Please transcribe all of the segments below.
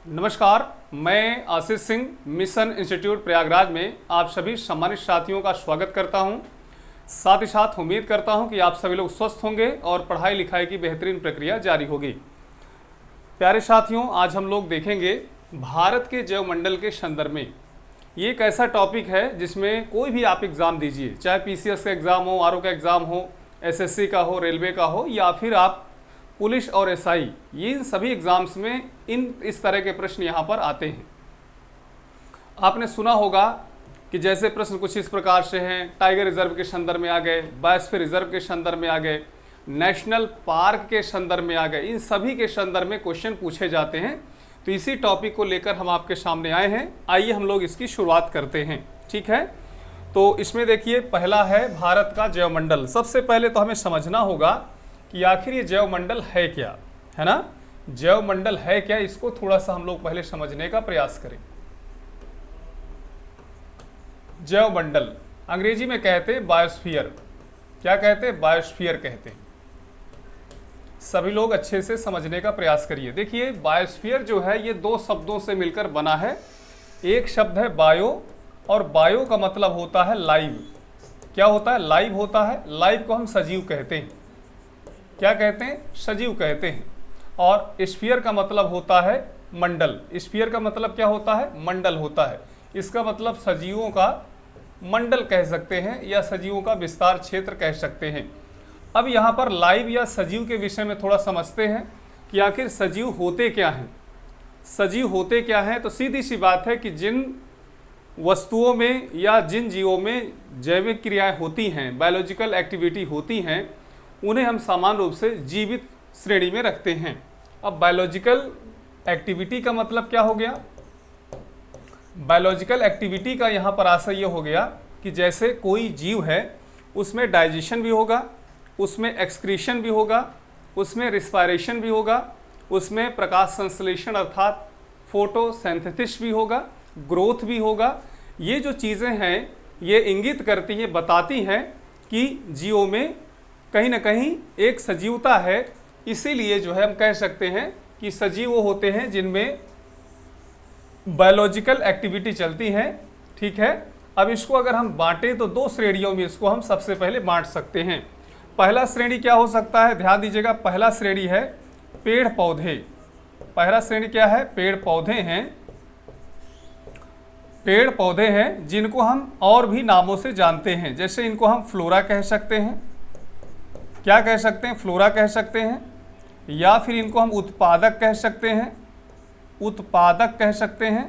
नमस्कार, मैं Ashish Singh mission institute Prayagraj में आप सभी सम्मानित साथियों का स्वागत करता हूं। साथ ही साथ उम्मीद करता हूं कि आप सभी लोग स्वस्थ होंगे और पढ़ाई लिखाई की बेहतरीन प्रक्रिया जारी होगी। प्यारे साथियों, आज हम लोग देखेंगे भारत के जैवमंडल के संदर्भ में। ये एक ऐसा टॉपिक है जिसमें कोई भी आप एग्ज़ाम दीजिए, चाहे पीसीएस का एग्ज़ाम हो, आरओ का एग्ज़ाम हो, एसएससी का हो, रेलवे का हो, या फिर आप पुलिस और एसआई, ये इन सभी एग्ज़ाम्स में इस तरह के प्रश्न यहाँ पर आते हैं। आपने सुना होगा कि जैसे प्रश्न कुछ इस प्रकार से हैं, टाइगर रिजर्व के संदर्भ में आ गए, बायोस्फीयर रिजर्व के संदर्भ में आ गए, नेशनल पार्क के संदर्भ में आ गए, इन सभी के संदर्भ में क्वेश्चन पूछे जाते हैं। तो इसी टॉपिक को लेकर हम आपके सामने आए हैं। आइए हम लोग इसकी शुरुआत करते हैं, ठीक है। तो इसमें देखिए, पहला है भारत का जैवमंडल। सबसे पहले तो हमें समझना होगा कि आखिर ये जैवमंडल है क्या, है ना। जैवमंडल है क्या, इसको थोड़ा सा हम लोग पहले समझने का प्रयास करें। जैवमंडल अंग्रेजी में कहते हैं बायोस्फीयर। क्या कहते हैं? बायोस्फीयर कहते हैं। सभी लोग अच्छे से समझने का प्रयास करिए। देखिए, बायोस्फीयर जो है ये दो शब्दों से मिलकर बना है। एक शब्द है बायो, और बायो का मतलब होता है लाइव। क्या होता है? लाइव होता है। लाइव को हम सजीव कहते हैं। क्या कहते हैं? सजीव कहते हैं। और स्फीयर का मतलब होता है मंडल। स्फीयर का मतलब क्या होता है? मंडल होता है। इसका मतलब सजीवों का मंडल कह सकते हैं, या सजीवों का विस्तार क्षेत्र कह सकते हैं। अब यहाँ पर लाइव या सजीव के विषय में थोड़ा समझते हैं कि आखिर सजीव होते क्या हैं। सजीव होते क्या हैं? तो सीधी सी बात है कि जिन वस्तुओं में या जिन जीवों में जैविक क्रियाएं होती हैं, बायोलॉजिकल एक्टिविटी होती हैं, उन्हें हम सामान्य रूप से जीवित श्रेणी में रखते हैं। अब बायोलॉजिकल एक्टिविटी का मतलब क्या हो गया? बायोलॉजिकल एक्टिविटी का यहाँ पर आशय ये हो गया कि जैसे कोई जीव है, उसमें डाइजेशन भी होगा, उसमें एक्सक्रीशन भी होगा, उसमें रिस्पायरेशन भी होगा, उसमें प्रकाश संश्लेषण अर्थात फोटोसिंथेसिस भी होगा, ग्रोथ भी होगा। ये जो चीज़ें हैं ये इंगित करती हैं, बताती हैं कि जीवों में कहीं ना कहीं एक सजीवता है। इसीलिए जो है हम कह सकते हैं कि सजीव वो होते हैं जिनमें बायोलॉजिकल एक्टिविटी चलती है, ठीक है। अब इसको अगर हम बांटें तो दो श्रेणियों में इसको हम सबसे पहले बांट सकते हैं। पहला श्रेणी क्या हो सकता है? ध्यान दीजिएगा, पहला श्रेणी है पेड़ पौधे। पहला श्रेणी क्या है? पेड़ पौधे हैं। पेड़ पौधे हैं जिनको हम और भी नामों से जानते हैं। जैसे इनको हम फ्लोरा कह सकते हैं। क्या कह सकते हैं? फ्लोरा कह सकते हैं। या फिर इनको हम उत्पादक कह सकते हैं। उत्पादक कह सकते हैं,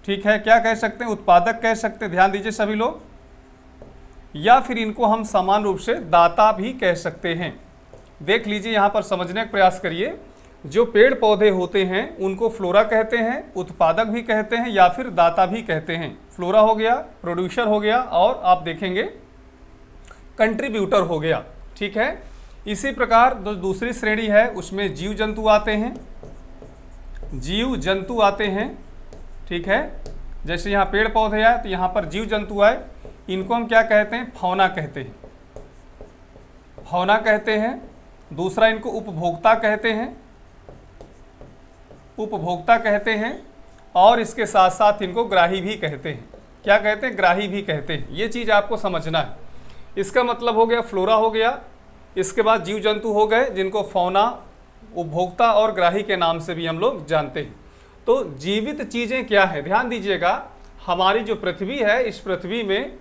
ठीक है। क्या कह सकते हैं? उत्पादक कह सकते हैं। ध्यान दीजिए सभी लोग। या फिर इनको हम समान रूप से दाता भी कह सकते हैं। देख लीजिए, यहाँ पर समझने का प्रयास करिए। जो पेड़ पौधे होते हैं उनको फ्लोरा कहते हैं, उत्पादक भी कहते हैं, या फिर दाता भी कहते हैं। फ्लोरा हो गया, प्रोड्यूसर हो गया, और आप देखेंगे कंट्रीब्यूटर हो गया, ठीक है। इसी प्रकार जो दूसरी श्रेणी है उसमें जीव जंतु आते हैं। जीव जंतु आते हैं, ठीक है। जैसे यहाँ पेड़ पौधे आए तो यहाँ पर जीव जंतु आए। इनको हम क्या कहते हैं? फौना कहते हैं। फौना कहते हैं। दूसरा, इनको उपभोक्ता कहते हैं। उपभोक्ता कहते हैं। और इसके साथ साथ इनको ग्राही भी कहते हैं। क्या कहते हैं? ग्राही भी कहते हैं। ये चीज़ आपको समझना है। इसका मतलब हो गया फ्लोरा हो गया, इसके बाद जीव जंतु हो गए जिनको फौना, उपभोक्ता और ग्राही के नाम से भी हम लोग जानते हैं। तो जीवित चीज़ें क्या है? ध्यान दीजिएगा, हमारी जो पृथ्वी है, इस पृथ्वी में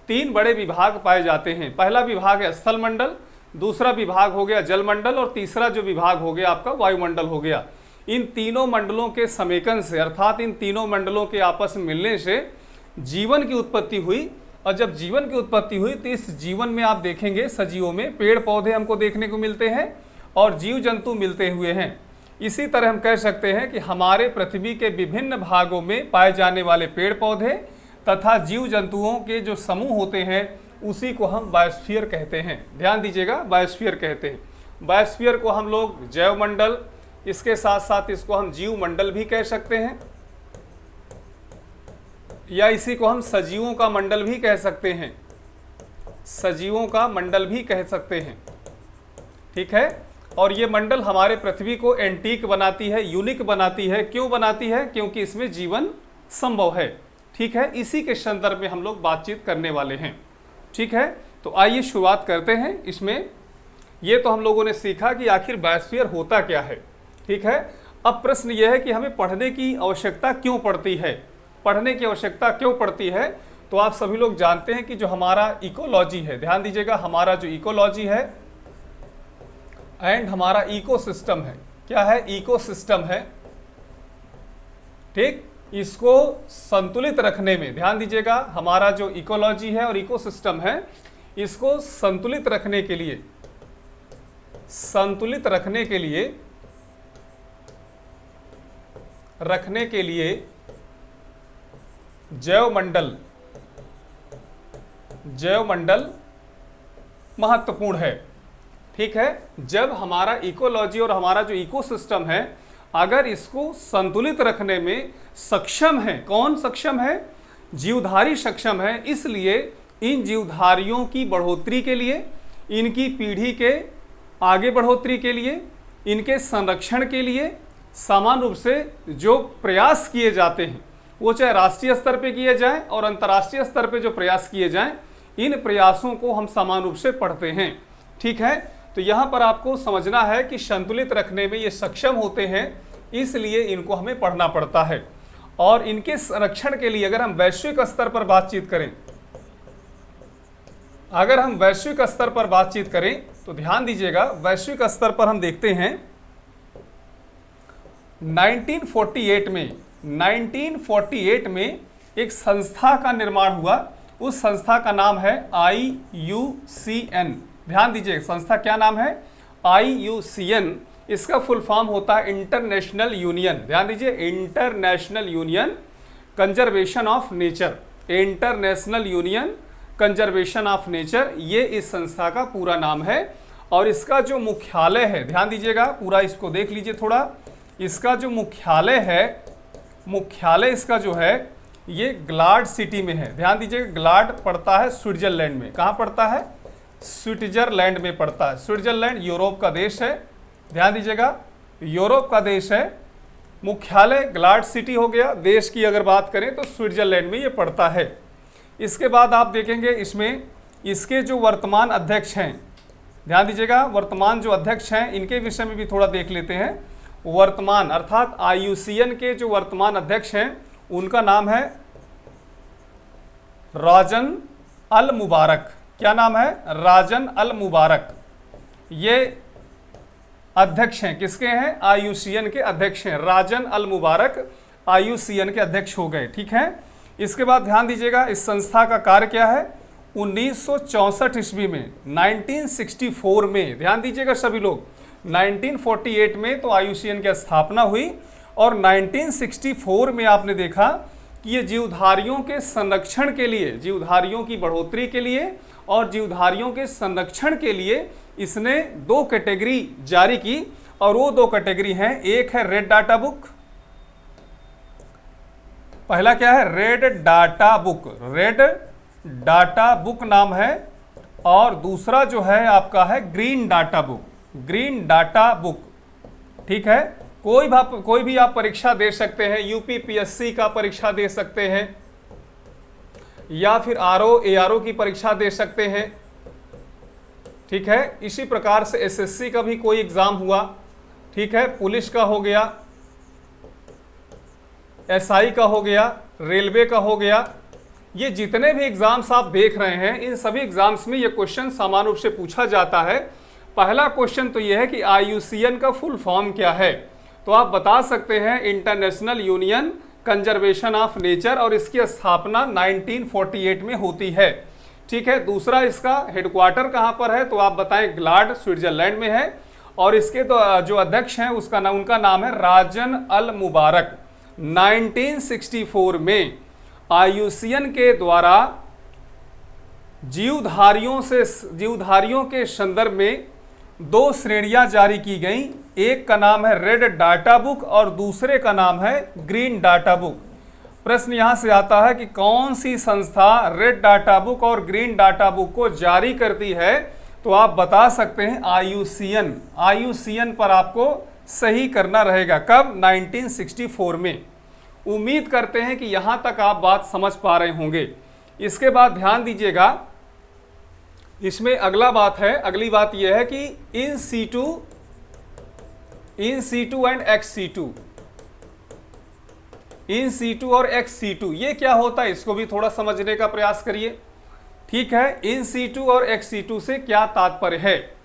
तीन बड़े विभाग पाए जाते हैं। पहला विभाग है स्थल मंडल, दूसरा विभाग हो गया जलमंडल, और तीसरा जो विभाग हो गया आपका वायुमंडल हो गया। इन तीनों मंडलों के समेकन से, अर्थात इन तीनों मंडलों के आपस में मिलने से जीवन की उत्पत्ति हुई। और जब जीवन की उत्पत्ति हुई तो इस जीवन में आप देखेंगे सजीवों में पेड़ पौधे हमको देखने को मिलते हैं और जीव जंतु मिलते हुए हैं। इसी तरह हम कह सकते हैं कि हमारे पृथ्वी के विभिन्न भागों में पाए जाने वाले पेड़ पौधे तथा जीव जंतुओं के जो समूह होते हैं उसी को हम बायोस्फीयर कहते हैं। ध्यान दीजिएगा, बायोस्फीयर कहते हैं। बायोस्फीयर को हम लोग जैवमंडल, इसके साथ साथ इसको हम जीव मंडल भी कह सकते हैं, या इसी को हम सजीवों का मंडल भी कह सकते हैं। सजीवों का मंडल भी कह सकते हैं, ठीक है। और ये मंडल हमारे पृथ्वी को एंटीक बनाती है, यूनिक बनाती है। क्यों बनाती है? क्योंकि इसमें जीवन संभव है। ठीक है, इसी के संदर्भ में हम लोग बातचीत करने वाले हैं। ठीक है, तो आइए शुरुआत करते हैं। इसमें ये तो हम लोगों ने सीखा कि आखिर बायोस्फीयर होता क्या है। ठीक है, अब प्रश्न यह है कि हमें पढ़ने की आवश्यकता क्यों पड़ती है। पढ़ने की आवश्यकता क्यों पड़ती है? तो आप सभी लोग जानते हैं कि जो हमारा इकोलॉजी है, ध्यान दीजिएगा, हमारा जो इकोलॉजी है एंड हमारा इकोसिस्टम है, क्या है? इकोसिस्टम है। ठीक, इसको संतुलित रखने में, ध्यान दीजिएगा, हमारा जो इकोलॉजी है और इकोसिस्टम है, इसको संतुलित रखने के लिए जैव मंडल महत्वपूर्ण है। ठीक है, जब हमारा इकोलॉजी और हमारा जो इकोसिस्टम है, अगर इसको संतुलित रखने में सक्षम है, कौन सक्षम है? जीवधारी सक्षम है। इसलिए इन जीवधारियों की बढ़ोतरी के लिए, इनकी पीढ़ी के आगे बढ़ोतरी के लिए, इनके संरक्षण के लिए समान रूप से जो प्रयास किए जाते हैं, वो चाहे राष्ट्रीय स्तर पे किए जाएं और अंतर्राष्ट्रीय स्तर पे जो प्रयास किए जाएं, इन प्रयासों को हम समान रूप से पढ़ते हैं। ठीक है, तो यहाँ पर आपको समझना है कि संतुलित रखने में ये सक्षम होते हैं, इसलिए इनको हमें पढ़ना पड़ता है। और इनके संरक्षण के लिए अगर हम वैश्विक स्तर पर बातचीत करें, तो ध्यान दीजिएगा, वैश्विक स्तर पर हम देखते हैं 1948 में एक संस्था का निर्माण हुआ। उस संस्था का नाम है IUCN। ध्यान दीजिए, संस्था क्या नाम है? IUCN। इसका फुल फॉर्म होता है इंटरनेशनल यूनियन, ध्यान दीजिए, international union conservation of nature. International union conservation of nature, ये इस संस्था का पूरा नाम है। और इसका जो मुख्यालय है, ध्यान दीजिएगा, पूरा इसको देख लीजिए थोड़ा, इसका जो मुख्यालय इसका जो है ये ग्लाड सिटी में है। ध्यान दीजिएगा, ग्लाड पड़ता है स्विट्जरलैंड में। कहाँ पड़ता है? स्विट्जरलैंड में पड़ता है। स्विट्जरलैंड यूरोप का देश है, ध्यान दीजिएगा, यूरोप का देश है। मुख्यालय ग्लाड सिटी हो गया। देश की अगर बात करें तो स्विट्जरलैंड में ये पड़ता है। इसके बाद आप देखेंगे इसमें इसके जो वर्तमान अध्यक्ष हैं, ध्यान दीजिएगा, वर्तमान जो अध्यक्ष हैं इनके विषय में भी थोड़ा देख लेते हैं। वर्तमान अर्थात IUCN के जो वर्तमान अध्यक्ष हैं उनका नाम है राजन अल मुबारक। क्या नाम है? राजन अल मुबारक। ये अध्यक्ष हैं, किसके हैं? IUCN के अध्यक्ष हैं। राजन अल मुबारक IUCN के अध्यक्ष हो गए। ठीक है, इसके बाद ध्यान दीजिएगा, इस संस्था का कार्य क्या है? 1964 ईस्वी में, 1964 में, ध्यान दीजिएगा सभी लोग, 1948 में तो IUCN की स्थापना हुई और 1964 में आपने देखा कि ये जीवधारियों के संरक्षण के लिए, जीवधारियों की बढ़ोतरी के लिए और जीवधारियों के संरक्षण के लिए इसने 2 कैटेगरी जारी की। और वो 2 कैटेगरी हैं, एक है रेड डाटा बुक, पहला क्या है? Red data book, red data book नाम है, और दूसरा जो है आपका है green data book, green data book. ठीक है, कोई भी आप परीक्षा दे सकते हैं, UPPSC का परीक्षा दे सकते हैं या फिर RO ARO की परीक्षा दे सकते हैं। ठीक है, इसी प्रकार से SSC का भी कोई एग्जाम हुआ, ठीक है, पुलिस का हो गया, SI का हो गया, रेलवे का हो गया, ये जितने भी एग्जाम्स आप देख रहे हैं, इन सभी एग्जाम्स में ये क्वेश्चन सामान्य रूप से पूछा जाता है। पहला क्वेश्चन तो ये है कि IUCN का फुल फॉर्म क्या है, तो आप बता सकते हैं international union conservation of nature, और इसकी स्थापना 1948 में होती है। ठीक है, दूसरा इसका हेडक्वार्टर कहाँ पर है, तो आप बताएं, ग्लाड स्विट्जरलैंड में है, और इसके तो जो अध्यक्ष हैं उनका नाम है राजन अल मुबारक। 1964 में IUCN के द्वारा जीवधारियों के संदर्भ में 2 श्रेणियां जारी की गई। एक का नाम है रेड डाटा बुक और दूसरे का नाम है ग्रीन डाटा बुक। प्रश्न यहां से आता है कि कौन सी संस्था रेड डाटा बुक और ग्रीन डाटा बुक को जारी करती है, तो आप बता सकते हैं आयुसियन। आयुसियन पर आपको सही करना रहेगा। कब? 1964 में। उम्मीद करते हैं कि यहां तक आप बात समझ पा रहे होंगे। इसके बाद ध्यान दीजिएगा, इसमें अगला बात है, अगली बात यह है कि in situ and ex situ, in situ और एक्स सीटू ये क्या होता है, इसको भी थोड़ा समझने का प्रयास करिए। ठीक है, इन सीटू और एक्स सीटू से क्या तात्पर्य है?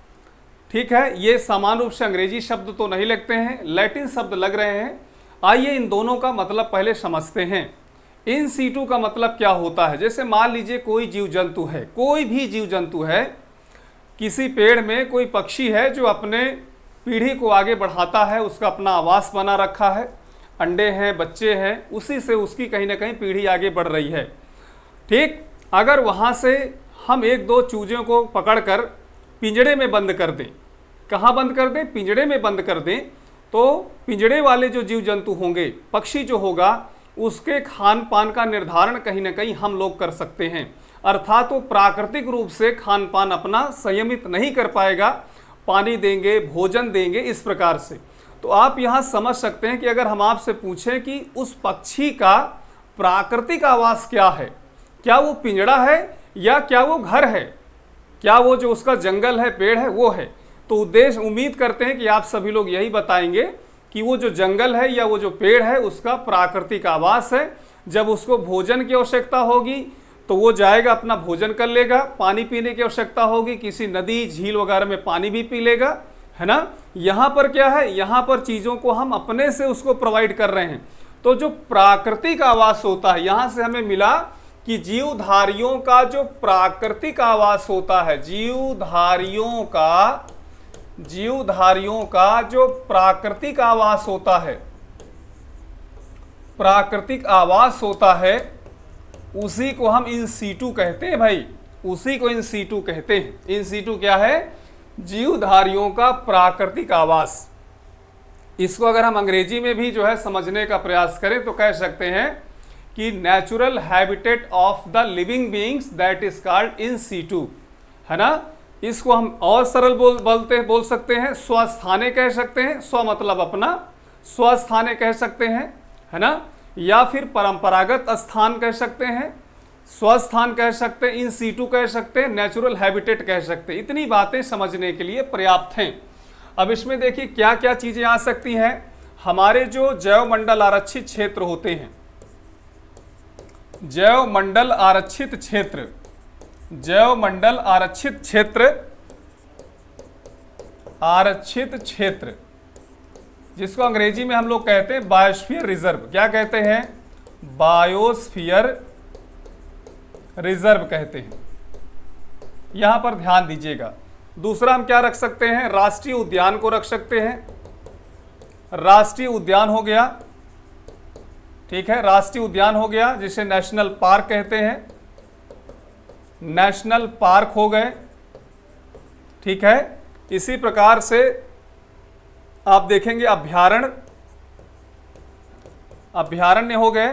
ठीक है, ये समान रूप से अंग्रेजी शब्द तो नहीं लगते हैं, लैटिन शब्द लग रहे हैं। आइए इन दोनों का मतलब पहले समझते हैं। इन सीटू का मतलब क्या होता है? जैसे मान लीजिए कोई जीव जंतु है, कोई भी जीव जंतु है, किसी पेड़ में कोई पक्षी है जो अपने पीढ़ी को आगे बढ़ाता है, उसका अपना आवास बना रखा है, अंडे हैं, बच्चे हैं, उसी से उसकी कहीं ना कहीं पीढ़ी आगे बढ़ रही है। ठीक, अगर वहाँ से हम एक दो चूजों को पकड़कर पिंजड़े में बंद कर दें, कहाँ बंद कर दें? पिंजड़े में बंद कर दें, तो पिंजड़े वाले जो जीव जंतु होंगे, पक्षी जो होगा, उसके खान पान का निर्धारण कहीं ना कहीं हम लोग कर सकते हैं। अर्थात वो प्राकृतिक रूप से खान पान अपना संयमित नहीं कर पाएगा, पानी देंगे, भोजन देंगे, इस प्रकार से। तो आप यहाँ समझ सकते हैं कि अगर हम आपसे पूछें कि उस पक्षी का प्राकृतिक आवास क्या है, क्या वो पिंजड़ा है या क्या वो घर है, क्या वो जो उसका जंगल है, पेड़ है, वो है, तो उद्देश्य उम्मीद करते हैं कि आप सभी लोग यही बताएंगे कि वो जो जंगल है या वो जो पेड़ है उसका प्राकृतिक आवास है। जब उसको भोजन की आवश्यकता होगी तो वो जाएगा, अपना भोजन कर लेगा, पानी पीने की आवश्यकता होगी, किसी नदी झील वगैरह में पानी भी पी लेगा, है ना। यहाँ पर क्या है? यहाँ पर चीज़ों को हम अपने से उसको प्रोवाइड कर रहे हैं। तो जो प्राकृतिक आवास होता है, यहाँ से हमें मिला कि जीवधारियों का जो प्राकृतिक आवास होता है, जीवधारियों का जो प्राकृतिक आवास होता है, प्राकृतिक आवास होता है, उसी को हम इन सीटू कहते हैं भाई, उसी को इन सीटू कहते हैं। इन सीटू क्या है? जीवधारियों का प्राकृतिक आवास। इसको अगर हम अंग्रेजी में भी जो है समझने का प्रयास करें तो कह सकते हैं कि natural habitat of the living beings that is called in situ, है ना। इसको हम और सरल बोल सकते हैं, स्वस्थाने कह सकते हैं, स्व मतलब अपना, स्वस्थाने कह सकते हैं, है ना, या फिर परंपरागत स्थान कह सकते हैं, स्वस्थान कह सकते हैं, इन सीटू कह सकते हैं, नेचुरल हैबिटेट कह सकते हैं। इतनी बातें समझने के लिए पर्याप्त हैं। अब इसमें देखिए क्या क्या चीजें आ सकती हैं। हमारे जो जैव मंडल आरक्षित क्षेत्र होते हैं, जैव मंडल आरक्षित क्षेत्र, जैव मंडल आरक्षित क्षेत्र, आरक्षित क्षेत्र, जिसको अंग्रेजी में हम लोग कहते हैं बायोस्फीयर रिजर्व। क्या कहते हैं? बायोस्फीयर रिजर्व कहते हैं। यहां पर ध्यान दीजिएगा। दूसरा हम क्या रख सकते हैं? राष्ट्रीय उद्यान को रख सकते हैं। राष्ट्रीय उद्यान हो गया, ठीक है, राष्ट्रीय उद्यान हो गया, जिसे नेशनल पार्क कहते हैं, नेशनल पार्क हो गए, ठीक है। इसी प्रकार से आप देखेंगे अभ्यारण्य, अभ्यारण्य हो गए।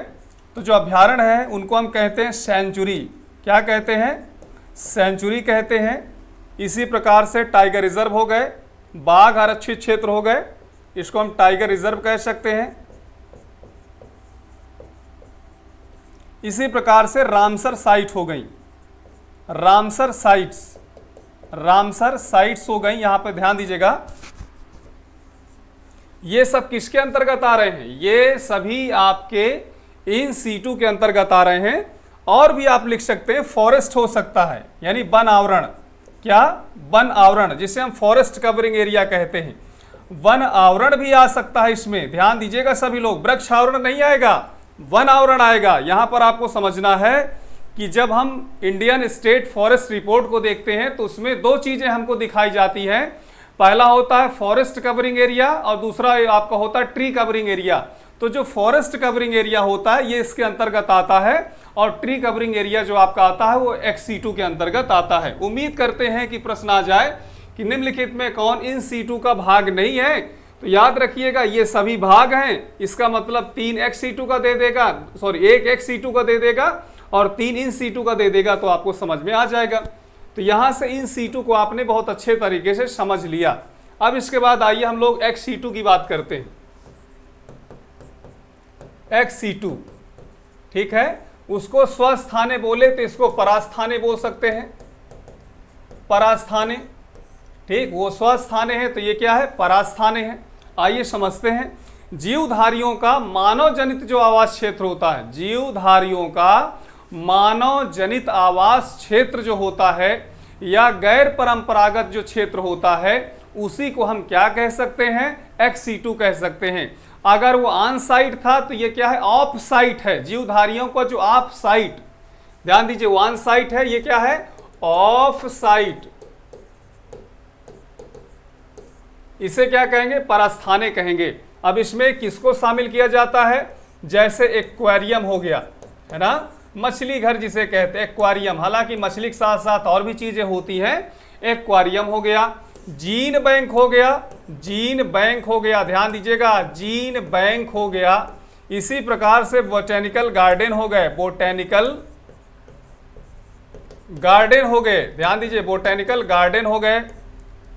तो जो अभ्यारण्य है उनको हम कहते हैं सेंचुरी। क्या कहते हैं? सेंचुरी कहते हैं। इसी प्रकार से टाइगर रिजर्व हो गए, बाघ आरक्षित क्षेत्र हो गए, इसको हम टाइगर रिजर्व कह सकते हैं। इसी प्रकार से रामसर साइट हो गई, रामसर साइट्स, रामसर साइट्स हो गई। यहां पर ध्यान दीजिएगा, ये सब किसके अंतर्गत आ रहे हैं? ये सभी आपके इन सीटू के अंतर्गत आ रहे हैं। और भी आप लिख सकते हैं फॉरेस्ट हो सकता है, यानी वन आवरण। क्या? वन आवरण, जिसे हम फॉरेस्ट कवरिंग एरिया कहते हैं। वन आवरण भी आ सकता है इसमें। ध्यान दीजिएगा सभी लोग, वृक्ष आवरण नहीं आएगा, वन आवरण आएगा। यहां पर आपको समझना है कि जब हम इंडियन स्टेट फॉरेस्ट रिपोर्ट को देखते हैं तो उसमें दो चीजें हमको दिखाई जाती हैं। पहला होता है फॉरेस्ट कवरिंग एरिया और दूसरा आपका होता है ट्री कवरिंग एरिया। तो जो फॉरेस्ट कवरिंग एरिया होता है ये इसके अंतर्गत आता है, और ट्री कवरिंग एरिया जो आपका आता है वो XC2 के अंतर्गत आता है। उम्मीद करते हैं कि प्रश्न आ जाए कि निम्नलिखित में कौन इन C2 का भाग नहीं है। तो याद रखिएगा ये सभी भाग हैं। इसका मतलब 3 XC2 का दे देगा, सॉरी 1 XC2 का दे देगा और 3 इन C2 का दे देगा, तो आपको समझ में आ जाएगा। तो यहाँ से इन C2 को आपने बहुत अच्छे तरीके से समझ लिया। अब इसके बाद आइए हम लोग XC2 की बात करते हैं। XC2, ठीक है, उसको स्वस्थाने बोले तो इसको परास्थाने बोल सकते हैं, परास्थाने, ठीक, वो स्वस्थाने है तो ये क्या है, परास्थाने है। आइए समझते हैं। जीवधारियों का मानव जनित जो आवास क्षेत्र होता है, जीवधारियों का मानव जनित आवास क्षेत्र जो होता है या गैर परंपरागत जो क्षेत्र होता है, उसी को हम क्या कह सकते हैं, XC2 कह सकते हैं। अगर वो ऑन साइट था तो ये क्या है, ऑफ साइट है। जीवधारियों का जो ऑफ साइट, ध्यान दीजिए, वो ऑन साइट है, ये क्या है, ऑफ साइट। इसे क्या कहेंगे, परास्थाने कहेंगे। अब इसमें किसको शामिल किया जाता है, जैसे एक्वेरियम हो गया, है ना, मछली घर जिसे कहते हैं एक्वेरियम, हालांकि मछली के साथ साथ और भी चीजें होती हैं। एक्वेरियम हो गया, जीन बैंक हो गया, जीन बैंक हो गया, ध्यान दीजिएगा, जीन बैंक हो गया। इसी प्रकार से बोटेनिकल गार्डन हो गए, बोटेनिकल गार्डन हो गए, ध्यान दीजिए, बोटेनिकल गार्डन हो गए,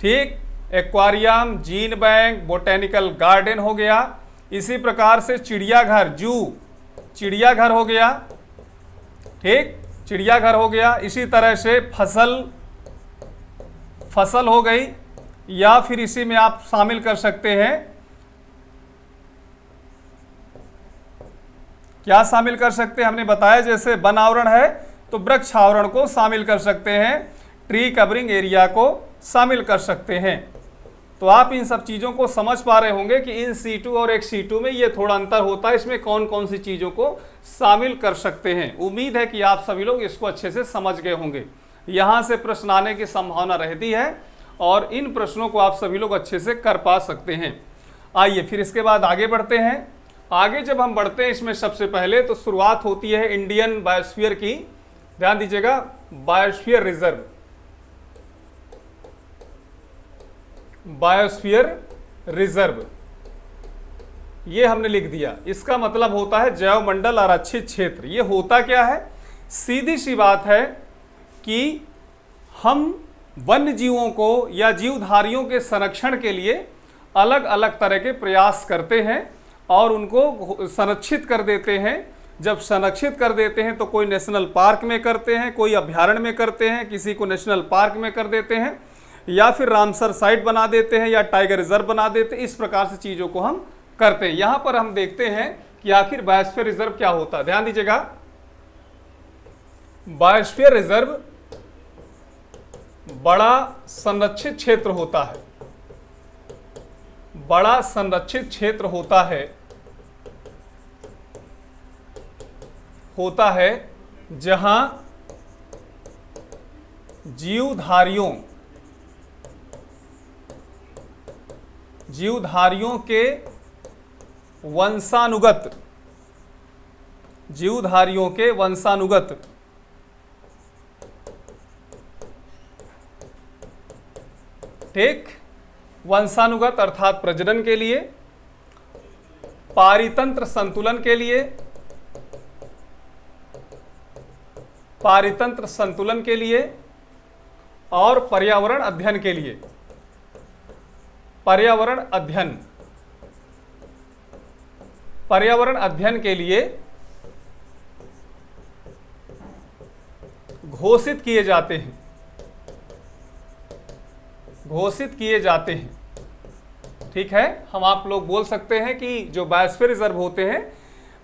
ठीक, aquarium, gene bank, botanical garden हो गया। इसी प्रकार से चिड़ियाघर, जू, चिड़ियाघर हो गया, ठीक, चिड़ियाघर हो गया। इसी तरह से फसल हो गई, या फिर इसी में आप शामिल कर सकते हैं, क्या शामिल कर सकते हैं, हमने बताया जैसे वन आवरण है तो वृक्ष आवरण को शामिल कर सकते हैं, ट्री कवरिंग एरिया को शामिल कर सकते हैं। तो आप इन सब चीज़ों को समझ पा रहे होंगे कि इन C2 और XC2 में ये थोड़ा अंतर होता है, इसमें कौन कौन सी चीज़ों को शामिल कर सकते हैं। उम्मीद है कि आप सभी लोग इसको अच्छे से समझ गए होंगे। यहाँ से प्रश्न आने की संभावना रहती है और इन प्रश्नों को आप सभी लोग अच्छे से कर पा सकते हैं। आइए फिर इसके बाद आगे बढ़ते हैं। आगे जब हम बढ़ते हैं इसमें सबसे पहले तो शुरुआत होती है इंडियन बायोस्फीयर की, ध्यान दीजिएगा, बायोस्फीयर रिजर्व, बायोस्फीयर रिजर्व, ये हमने लिख दिया। इसका मतलब होता है जैवमंडल आरक्षित क्षेत्र। ये होता क्या है, सीधी सी बात है कि हम वन्य जीवों को या जीवधारियों के संरक्षण के लिए अलग अलग तरह के प्रयास करते हैं और उनको संरक्षित कर देते हैं। जब संरक्षित कर देते हैं तो कोई नेशनल पार्क में करते हैं, कोई अभ्यारण्य में करते हैं, किसी को नेशनल पार्क में कर देते हैं, या फिर रामसर साइट बना देते हैं या टाइगर रिजर्व बना देते हैं। इस प्रकार से चीज़ों को हम करते हैं। यहाँ पर हम देखते हैं कि आखिर बायोस्फीयर रिजर्व क्या होता है। ध्यान दीजिएगा, बायोस्फीयर रिजर्व बड़ा संरक्षित क्षेत्र होता है, बड़ा संरक्षित क्षेत्र होता है जहां जीवधारियों के वंशानुगत, जीवधारियों के वंशानुगत ठीक, वंशानुगत अर्थात प्रजनन के लिए, पारितंत्र संतुलन के लिए, पारितंत्र संतुलन के लिए और पर्यावरण अध्ययन के लिए, पर्यावरण अध्ययन के लिए घोषित किए जाते हैं, घोषित किए जाते हैं। ठीक है, हम आप लोग बोल सकते हैं कि जो बायोस्फीयर रिजर्व होते हैं,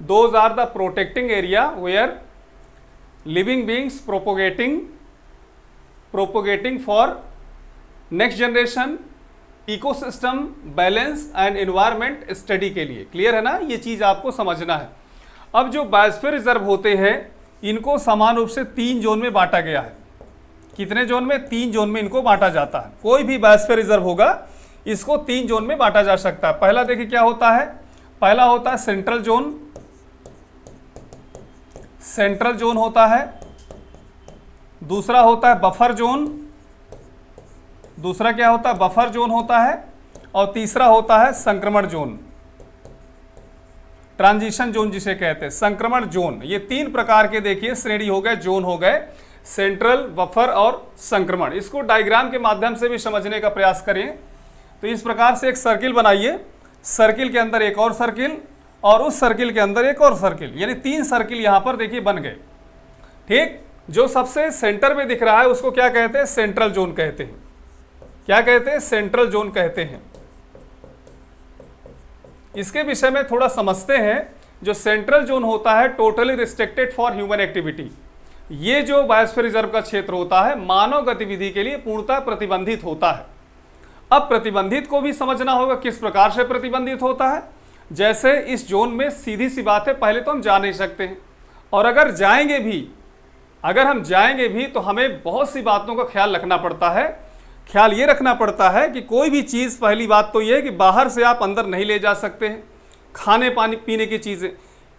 those are the protecting area where living beings propagating for next generation, ecosystem balance and environment study के लिए। क्लियर है ना, ये चीज आपको समझना है। अब जो बायोस्फीयर रिजर्व होते हैं इनको समान रूप से 3 जोन में बांटा गया है। कितने जोन में? 3 जोन में इनको बांटा जाता है। कोई भी बायोस्फीयर रिजर्व होगा इसको 3 जोन में बांटा जा सकता है। पहला देखिए क्या होता है, पहला होता है सेंट्रल जोन, सेंट्रल जोन होता है। दूसरा होता है बफर जोन, दूसरा क्या होता है, बफर जोन होता है। और तीसरा होता है संक्रमण जोन, ट्रांजिशन जोन जिसे कहते हैं, संक्रमण जोन। ये 3 प्रकार के देखिए श्रेणी हो गए, जोन हो गए। सेंट्रल, बफर और संक्रमण। इसको डायग्राम के माध्यम से भी समझने का प्रयास करें। तो इस प्रकार से एक सर्किल बनाइए, सर्किल के अंदर एक और सर्किल और उस सर्किल के अंदर एक और सर्किल, यानी 3 सर्किल यहाँ पर देखिए बन गए। ठीक, जो सबसे सेंटर में दिख रहा है उसको क्या कहते हैं? सेंट्रल जोन कहते हैं। क्या कहते हैं? सेंट्रल जोन कहते हैं। इसके विषय में थोड़ा समझते हैं। जो सेंट्रल जोन होता है totally restricted for human activity. ये जो बायोस्फीयर रिजर्व का क्षेत्र होता है मानव गतिविधि के लिए पूर्णतः प्रतिबंधित होता है। अब प्रतिबंधित को भी समझना होगा, किस प्रकार से प्रतिबंधित होता है। जैसे इस जोन में सीधी सी बात है, पहले तो हम जा नहीं सकते हैं, और अगर हम जाएंगे भी तो हमें बहुत सी बातों का ख्याल रखना पड़ता है। ख्याल ये रखना पड़ता है कि कोई भी चीज़, पहली बात तो ये है कि बाहर से आप अंदर नहीं ले जा सकते हैं। खाने पानी पीने की चीज़ें,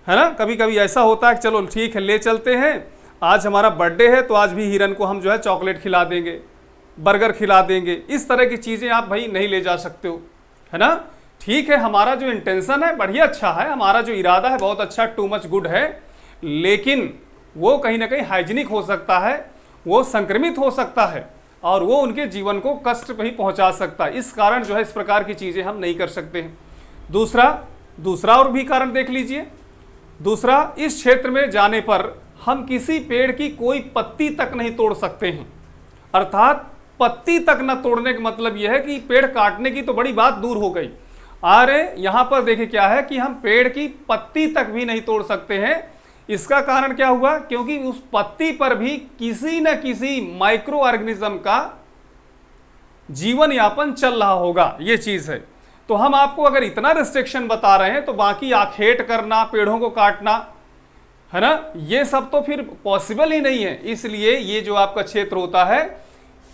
है ना, कभी कभी ऐसा होता है कि चलो ठीक है ले चलते हैं, आज हमारा बर्थडे है तो आज भी हिरन को हम जो है चॉकलेट खिला देंगे, बर्गर खिला देंगे। इस तरह की चीज़ें आप भाई नहीं ले जा सकते हो, है ना। ठीक है, हमारा जो इंटेंशन है बढ़िया अच्छा है, हमारा जो इरादा है बहुत अच्छा, टू मच गुड है, लेकिन वो कहीं ना कहीं हाइजीनिक हो सकता है, वो संक्रमित हो सकता है और वो उनके जीवन को कष्ट भी पहुंचा सकता है। इस कारण जो है इस प्रकार की चीज़ें हम नहीं कर सकते हैं। दूसरा और भी कारण देख लीजिए। दूसरा, इस क्षेत्र में जाने पर हम किसी पेड़ की कोई पत्ती तक नहीं तोड़ सकते हैं। अर्थात पत्ती तक न तोड़ने का मतलब यह है कि पेड़ काटने की तो बड़ी बात दूर हो गई। अरे यहाँ पर देखिए क्या है कि हम पेड़ की पत्ती तक भी नहीं तोड़ सकते हैं। इसका कारण क्या हुआ? क्योंकि उस पत्ती पर भी किसी न किसी माइक्रो ऑर्गेनिज्म का जीवन यापन चल रहा होगा, ये चीज है। तो हम आपको अगर इतना रिस्ट्रिक्शन बता रहे हैं तो बाकी आखेट करना, पेड़ों को काटना, है ना, ये सब तो फिर पॉसिबल ही नहीं है। इसलिए ये जो आपका क्षेत्र होता है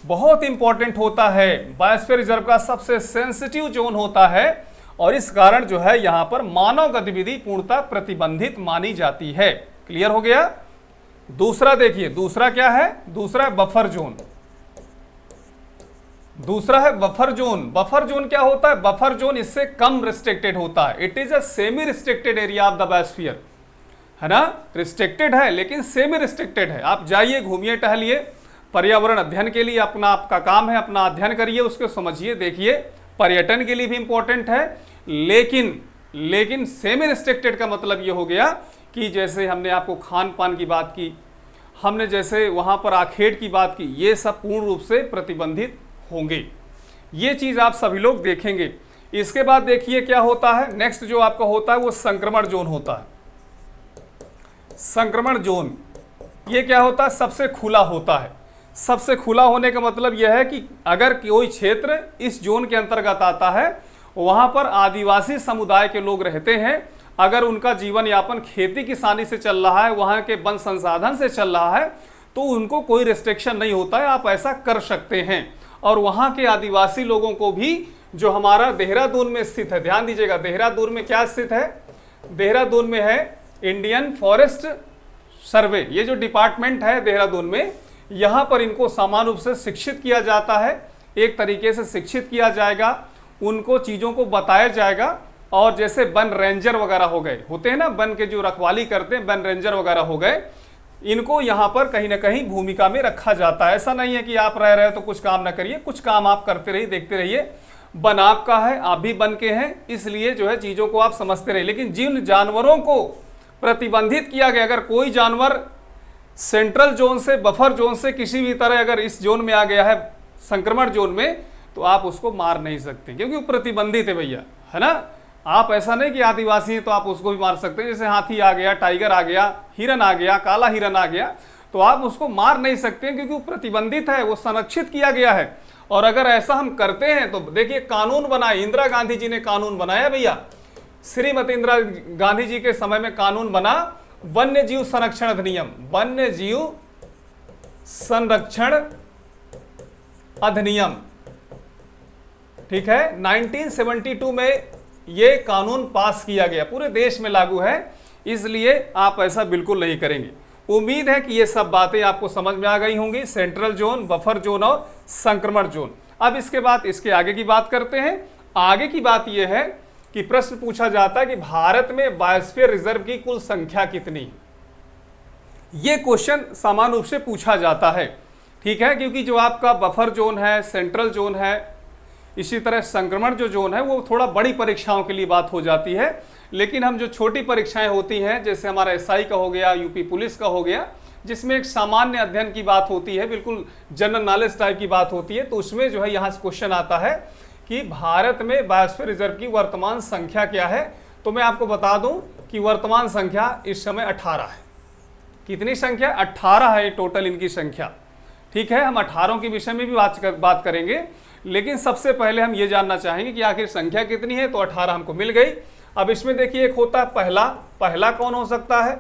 बहुत इंपॉर्टेंट होता है, बायोस्फीयर रिजर्व का सबसे सेंसिटिव जोन होता है और इस कारण जो है यहाँ पर मानव गतिविधि पूर्णतः प्रतिबंधित मानी जाती है। क्लियर हो गया? दूसरा देखिए, दूसरा क्या है? दूसरा है बफर जोन। दूसरा है बफर जोन। बफर जोन क्या होता है? बफर जोन इससे कम रिस्ट्रिक्टेड होता है। It is a semi restricted area of the biosphere, है ना। रिस्ट्रिक्टेड है लेकिन सेमी रिस्ट्रिक्टेड है। आप जाइए, घूमिए, टहलिए, पर्यावरण अध्ययन के लिए अपना आपका काम है, अपना अध्ययन करिए, उसको समझिए, देखिए, पर्यटन के लिए भी इंपॉर्टेंट है। लेकिन सेमी रिस्ट्रिक्टेड का मतलब ये हो गया कि जैसे हमने आपको खान पान की बात की, हमने जैसे वहाँ पर आखेट की बात की, ये सब पूर्ण रूप से प्रतिबंधित होंगे। ये चीज़ आप सभी लोग देखेंगे। इसके बाद देखिए क्या होता है, नेक्स्ट जो आपका होता है वो संक्रमण जोन होता है। संक्रमण जोन ये क्या होता है? सबसे खुला होता है। सबसे खुला होने का मतलब यह है कि अगर कोई क्षेत्र इस जोन के अंतर्गत आता है, वहाँ पर आदिवासी समुदाय के लोग रहते हैं, अगर उनका जीवन यापन खेती किसानी से चल रहा है, वहाँ के वन संसाधन से चल रहा है, तो उनको कोई रिस्ट्रिक्शन नहीं होता है, आप ऐसा कर सकते हैं। और वहाँ के आदिवासी लोगों को भी, जो हमारा देहरादून में स्थित है, ध्यान दीजिएगा, देहरादून में क्या स्थित है? देहरादून में है इंडियन फॉरेस्ट सर्वे, ये जो डिपार्टमेंट है देहरादून में, यहाँ पर इनको समान रूप से शिक्षित किया जाता है। एक तरीके से शिक्षित किया जाएगा, उनको चीज़ों को बताया जाएगा। और जैसे वन रेंजर वगैरह हो गए, होते हैं ना, वन के जो रखवाली करते हैं, वन रेंजर वगैरह हो गए, इनको यहाँ पर कहीं ना कहीं भूमिका में रखा जाता है। ऐसा नहीं है कि आप रह रहे हो तो कुछ काम ना करिए, कुछ काम आप करते रहिए, देखते रहिए। वन आपका है, आप भी वन के हैं, इसलिए जो है चीज़ों को आप समझते रहिए। लेकिन जिन जानवरों को प्रतिबंधित किया गया, अगर कोई जानवर सेंट्रल जोन से, बफर जोन से किसी भी तरह अगर इस जोन में आ गया है, संक्रमण जोन में, तो आप उसको मार नहीं सकते, क्योंकि वो प्रतिबंधित है भैया, है ना। आप ऐसा नहीं कि आदिवासी हैं तो आप उसको भी मार सकते हैं। जैसे हाथी आ गया, टाइगर आ गया, हिरन आ गया, काला हिरन आ गया, तो आप उसको मार नहीं सकते क्योंकि वो प्रतिबंधित है, वो संरक्षित किया गया है। और अगर ऐसा हम करते हैं तो देखिए कानून बना, इंदिरा गांधी जी ने कानून बनाया भैया, श्रीमती इंदिरा गांधी जी के समय में कानून बना, वन्य जीव संरक्षण अधिनियम, वन्य जीव संरक्षण अधिनियम, ठीक है। 1972 में ये कानून पास किया गया, पूरे देश में लागू है, इसलिए आप ऐसा बिल्कुल नहीं करेंगे। उम्मीद है कि ये सब बातें आपको समझ में आ गई होंगी, सेंट्रल जोन, बफर जोन और संक्रमण जोन। अब इसके बाद इसके आगे की बात करते हैं। आगे की बात यह है कि प्रश्न पूछा जाता है कि भारत में बायोस्फीयर रिजर्व की कुल संख्या कितनी है। ये क्वेश्चन सामान्य रूप से पूछा जाता है, ठीक है, क्योंकि जो आपका बफर जोन है, सेंट्रल जोन है, इसी तरह संक्रमण जो जोन है, वो थोड़ा बड़ी परीक्षाओं के लिए बात हो जाती है। लेकिन हम जो छोटी परीक्षाएं होती हैं, जैसे हमारा एसआई का हो गया, यूपी पुलिस का हो गया, जिसमें एक सामान्य अध्ययन की बात होती है, बिल्कुल जनरल नॉलेज टाइप की बात होती है, तो उसमें जो है यहाँ से क्वेश्चन आता है कि भारत में बायोस्फीयर रिजर्व की वर्तमान संख्या क्या है। तो मैं आपको बता दूं कि वर्तमान संख्या इस समय 18 है। कितनी संख्या? 18 है टोटल इनकी संख्या, ठीक है। हम 18 के विषय में भी बात करेंगे, लेकिन सबसे पहले हम ये जानना चाहेंगे कि आखिर संख्या कितनी है। तो 18 हमको मिल गई। अब इसमें देखिए, एक होता है पहला कौन हो सकता है,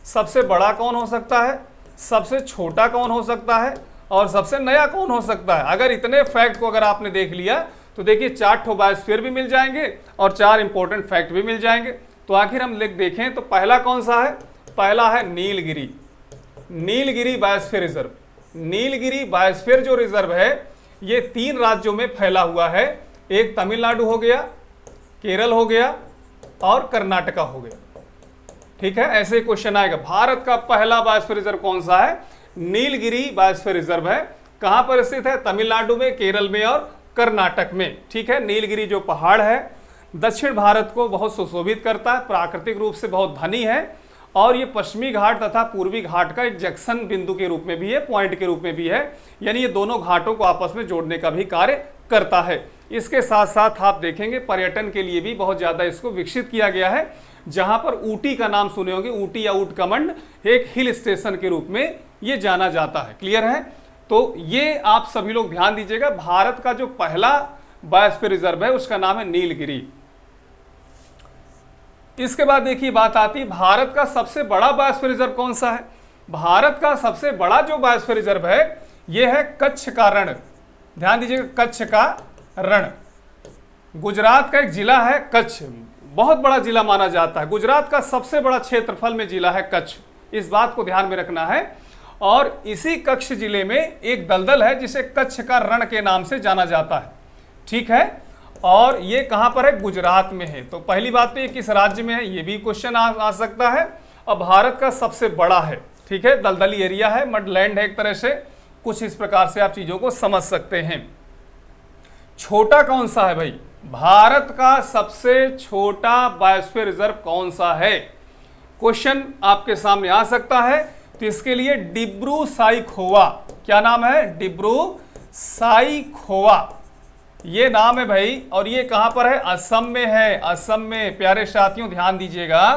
सबसे बड़ा कौन हो सकता है, सबसे छोटा कौन हो सकता है, और सबसे नया कौन हो सकता है। अगर इतने फैक्ट को अगर आपने देख लिया तो देखिए 4 ठो बायोस्फीयर भी मिल जाएंगे और 4 इंपॉर्टेंट फैक्ट भी मिल जाएंगे। तो आखिर हम देखें तो पहला कौन सा है? पहला है Nilgiri, Nilgiri biosphere reserve. Nilgiri biosphere जो रिजर्व है ये 3 राज्यों में फैला हुआ है। एक तमिलनाडु हो गया, केरल हो गया और कर्नाटका हो गया, ठीक है। ऐसे क्वेश्चन आएगा। भारत का पहला बायोस्फीयर रिजर्व कौन सा है? नीलगिरी बायोस्फीयर रिजर्व है। कहां पर स्थित है? तमिलनाडु में, केरल में और कर्नाटक में, ठीक है। नीलगिरी जो पहाड़ है दक्षिण भारत को बहुत सुशोभित करता है, प्राकृतिक रूप से बहुत धनी है, और ये पश्चिमी घाट तथा पूर्वी घाट का एक जंक्शन बिंदु के रूप में भी है, पॉइंट के रूप में भी है, यानी ये दोनों घाटों को आपस में जोड़ने का भी कार्य करता है। इसके साथ साथ आप देखेंगे पर्यटन के लिए भी बहुत ज्यादा इसको विकसित किया गया है। जहां पर ऊटी का नाम सुने होंगे, ऊटी या ऊटकमंड, एक हिल स्टेशन के रूप में ये जाना जाता है। क्लियर है? तो ये आप सभी लोग ध्यान दीजिएगा। भारत का जो पहला बायोस्फीयर रिजर्व है उसका नाम है नीलगिरी। इसके बाद देखिए बात आती है भारत का सबसे बड़ा बायोस्फीयर रिजर्व कौन सा है। भारत का सबसे बड़ा जो बायोस्फीयर रिजर्व है यह है कच्छ का रण। ध्यान दीजिएगा, कच्छ का रण। गुजरात का एक जिला है कच्छ, बहुत बड़ा जिला माना जाता है। गुजरात का सबसे बड़ा क्षेत्रफल में जिला है कच्छ, इस बात को ध्यान में रखना है। और इसी कच्छ जिले में एक दलदल है जिसे कच्छ का रण के नाम से जाना जाता है, ठीक है। और ये कहां पर है? गुजरात में है। तो पहली बात तो ये किस राज्य में है, ये भी क्वेश्चन आ सकता है। और भारत का सबसे बड़ा है, ठीक है, दलदली एरिया है, मडलैंड है एक तरह से। कुछ इस प्रकार से आप चीजों को समझ सकते हैं। छोटा कौन सा है भाई? भारत का सबसे छोटा बायोस्फीयर रिजर्व कौन सा है? क्वेश्चन आपके सामने आ सकता है। तो इसके लिए डिब्रू साइखोवा, क्या नाम है? डिब्रू साइखोवा, ये नाम है भाई। और ये कहां पर है? असम में है, असम में। प्यारे साथियों ध्यान दीजिएगा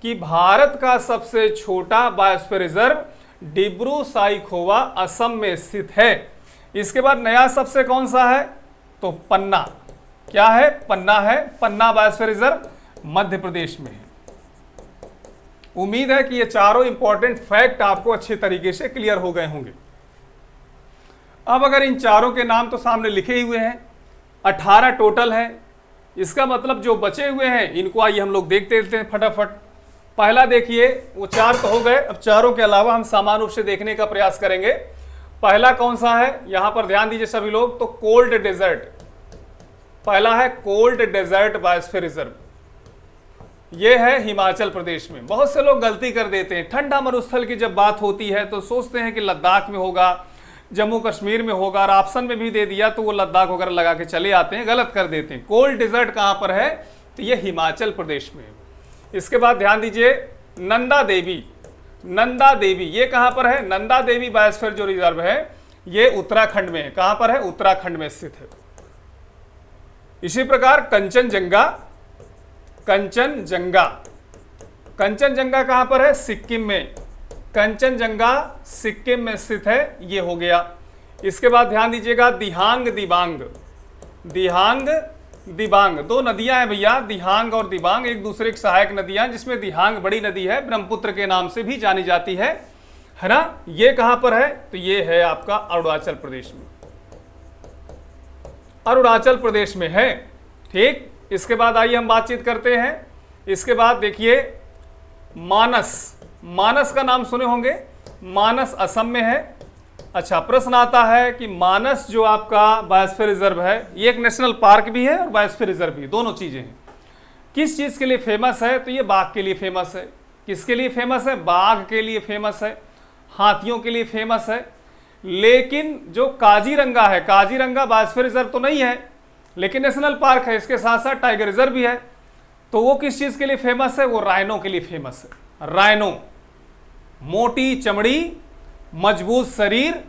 कि भारत का सबसे छोटा बायोस्फीयर रिजर्व डिब्रू साइखोवा असम में स्थित है। इसके बाद नया सबसे कौन सा है? तो पन्ना, क्या है? पन्ना है। पन्ना बायोस्फीयर रिजर्व मध्य प्रदेश में है। उम्मीद है कि ये चारों इंपॉर्टेंट फैक्ट आपको अच्छे तरीके से क्लियर हो गए होंगे। अब अगर इन चारों के नाम तो सामने लिखे ही हुए हैं, 18 टोटल है, इसका मतलब जो बचे हुए हैं इनको आइए हम लोग देखते हैं फटाफट। पहला देखिए, वो 4 तो हो गए, अब चारों के अलावा हम सामान्य रूप से देखने का प्रयास करेंगे। पहला कौन सा है? यहां पर ध्यान दीजिए सभी लोग, तो कोल्ड डेजर्ट। पहला है कोल्ड डेजर्ट बायोस्फीयर रिजर्व, ये है हिमाचल प्रदेश में। बहुत से लोग गलती कर देते हैं, ठंडा मरुस्थल की जब बात होती है तो सोचते हैं कि लद्दाख में होगा, जम्मू कश्मीर में होगा, और ऑप्शन में भी दे दिया तो वो लद्दाख वगैरह लगा के चले आते हैं, गलत कर देते हैं। कोल्ड डेजर्ट कहां पर है? तो ये हिमाचल प्रदेश में है। इसके बाद ध्यान दीजिए, नंदा देवी। नंदा देवी ये कहां पर है? नंदा देवी बायोस्फीयर जो रिजर्व है ये उत्तराखंड में है। कहां पर है? उत्तराखंड में स्थित है। इसी प्रकार कंचनजंगा, कंचनजंगा, कंचनजंगा कहां पर है? सिक्किम में। कंचनजंगा सिक्किम में स्थित है, ये हो गया। इसके बाद ध्यान दीजिएगा, दिहांग दिबांग। दिहांग दिबांग, 2 नदियां हैं भैया, दिहांग और दिबांग, एक दूसरे की सहायक नदियां, जिसमें दिहांग बड़ी नदी है, ब्रह्मपुत्र के नाम से भी जानी जाती है ना। ये कहां पर है? तो ये है आपका अरुणाचल प्रदेश में, अरुणाचल प्रदेश में है, ठीक। इसके बाद आइए हम बातचीत करते हैं। इसके बाद देखिए मानस, मानस का नाम सुने होंगे, मानस असम में है। अच्छा, प्रश्न आता है कि मानस जो आपका बायोस्फीयर रिजर्व है, ये एक नेशनल पार्क भी है और बायोस्फीयर रिजर्व भी, दोनों चीजें हैं। किस चीज के लिए फेमस है? तो ये बाघ के लिए फेमस है। किसके लिए फेमस है? बाघ के लिए फेमस है, हाथियों के लिए फेमस है। लेकिन जो काजीरंगा है, काजीरंगा बायोस्फीयर रिजर्व तो नहीं है लेकिन नेशनल पार्क है, इसके साथ साथ टाइगर रिजर्व भी है। तो वो किस चीज के लिए फेमस है? वो राइनो के लिए फेमस है। राइनो, मोटी चमड़ी, मजबूत शरीर,